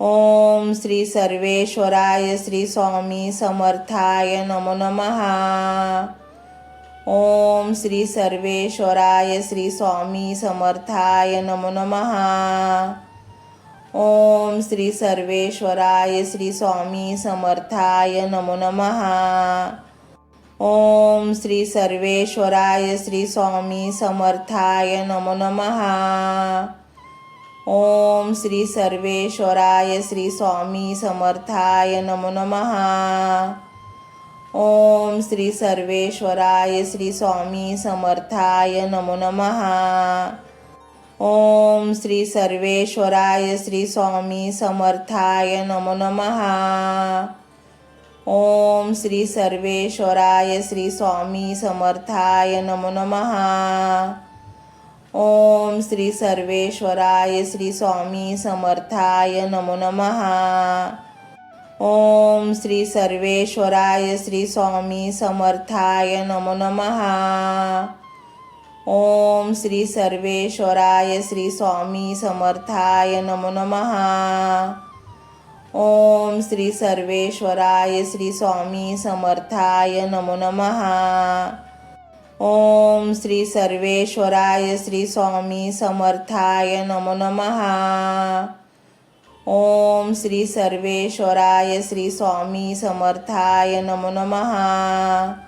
ओम श्री सर्वेश्वराय श्री स्वामी समर्थाय नमो नमः. ओम श्री सर्वेश्वराय श्री स्वामी समर्थाय नमो नमः. ओम श्री सर्वेश्वराय श्री स्वामी समर्थाय नमो नमः. ओम श्री सर्वेश्वराय श्री स्वामी समर्थाय नमो नमः. ओम श्री सर्वेश्वराय श्री स्वामी समर्थाय नमो नमः. ओम श्री सर्वेश्वराय श्री स्वामी समर्थाय नमो नमः. ओम श्री सर्वेश्वराय श्री स्वामी समर्थाय नमो नमः. ओम श्री सर्वेश्वराय श्री स्वामी समर्थाय नमो नमः. ओम श्री सर्वेश्वराय श्री स्वामी समर्थाय नमो नमः. ओम श्री सर्वेश्वराय श्री स्वामी समर्थाय नमो नमः. ओम श्री सर्वेश्वराय श्री स्वामी समर्थाय नमो नमः. ओम श्री सर्वेश्वराय श्री स्वामी समर्थाय नमो नमः. ओम श्री सर्वेश्वराय श्री स्वामी समर्थाय नमो नमः. ओम श्री सर्वेश्वराय श्री स्वामी समर्थाय नमो नमः.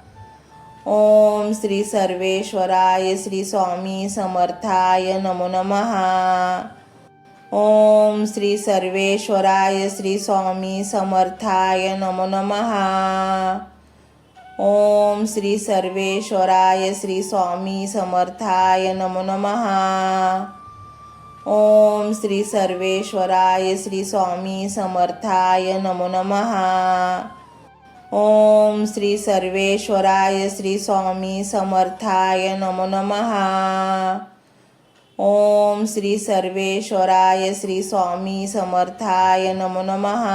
ओम श्री सर्वेश्वराय श्री स्वामी समर्थाय नमो नमः. ओम श्री सर्वेश्वराय श्री स्वामी समर्थाय नमो नमः. ओम श्री सर्वेश्वराय श्री स्वामी समर्थाय नमो नमः. ओम श्री सर्वेश्वराय श्री स्वामी समर्थाय नमो नमः. ओम श्री सर्वेश्वराय श्री स्वामी समर्थाय नमो नमः. ओम श्री सर्वेश्वराय श्री स्वामी समर्थाय नमो नमः.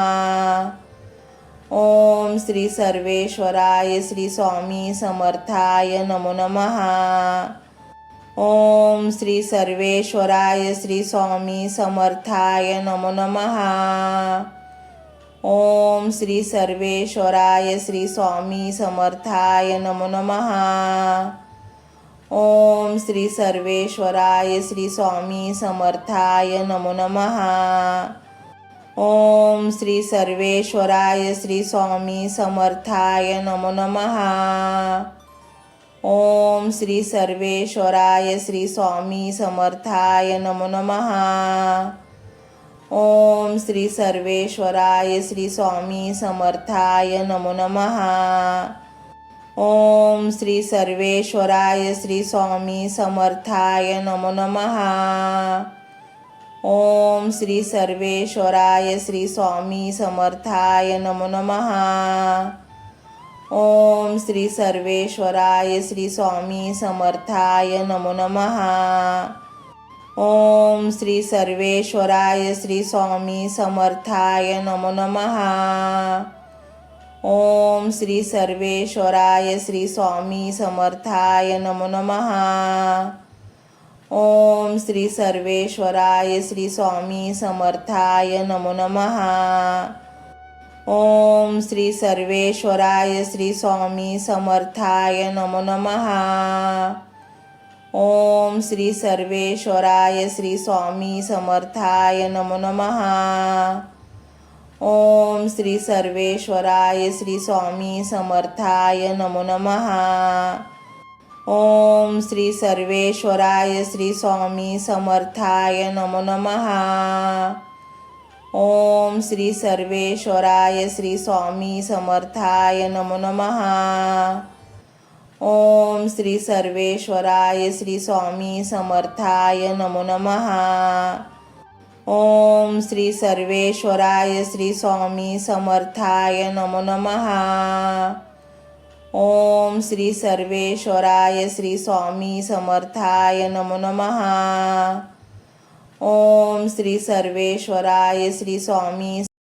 ओम श्री सर्वेश्वराय श्री स्वामी समर्थाय नमो नमः. ओम श्री सर्वेश्वराय श्री स्वामी समर्थाय नमो नमः. ओम श्री सर्वेश्वराय श्री स्वामी समर्थाय नमो नमः. ओम श्री सर्वेश्वराय श्री स्वामी समर्थाय नमो नमः. ओम श्री सर्वेश्वराय श्री स्वामी समर्थाय नमो नमः. ओम श्री सर्वेश्वराय श्री स्वामी समर्थाय नमो नमः. ओम श्री सर्वेश्वराय श्री स्वामी समर्थाय नमो नमः. ओम श्री सर्वेश्वराय श्री स्वामी समर्थाय नमो नमः. ओम श्री सर्वेश्वराय श्री स्वामी समर्थाय नमो नमः. ओम श्री सर्वेश्वराय श्री स्वामी समर्थाय नमो नमः. ओम श्री सर्वेश्वराय श्री स्वामी समर्थाय नमो नमः. ओम श्री सर्वेश्वराय श्री स्वामी समर्थाय नमो नमः. ओम श्री सर्वेश्वराय श्री स्वामी समर्थाय नमो नमः. ओम श्री सर्वेश्वराय श्री स्वामी समर्थाय नमो नमः. ओम श्री सर्वेश्वराय श्री स्वामी समर्थाय नमो नमः. ओम श्री सर्वेश्वराय श्री स्वामी समर्थाय नमो नमः. ओम श्री सर्वेश्वराय श्री स्वामी समर्थाय नमो नमः. ओम श्री सर्वेश्वराय श्री स्वामी समर्थाय नमो नमः. ओम श्री सर्वेश्वराय श्री स्वामी समर्थाय नमो नमः. ओम श्री सर्वेश्वराय श्री स्वामी समर्थाय नमो नमः. ओम श्री सर्वेश्वराय श्री स्वामी समर्थाय नमो नमः. ओम श्री सर्वेश्वराय श्री स्वामी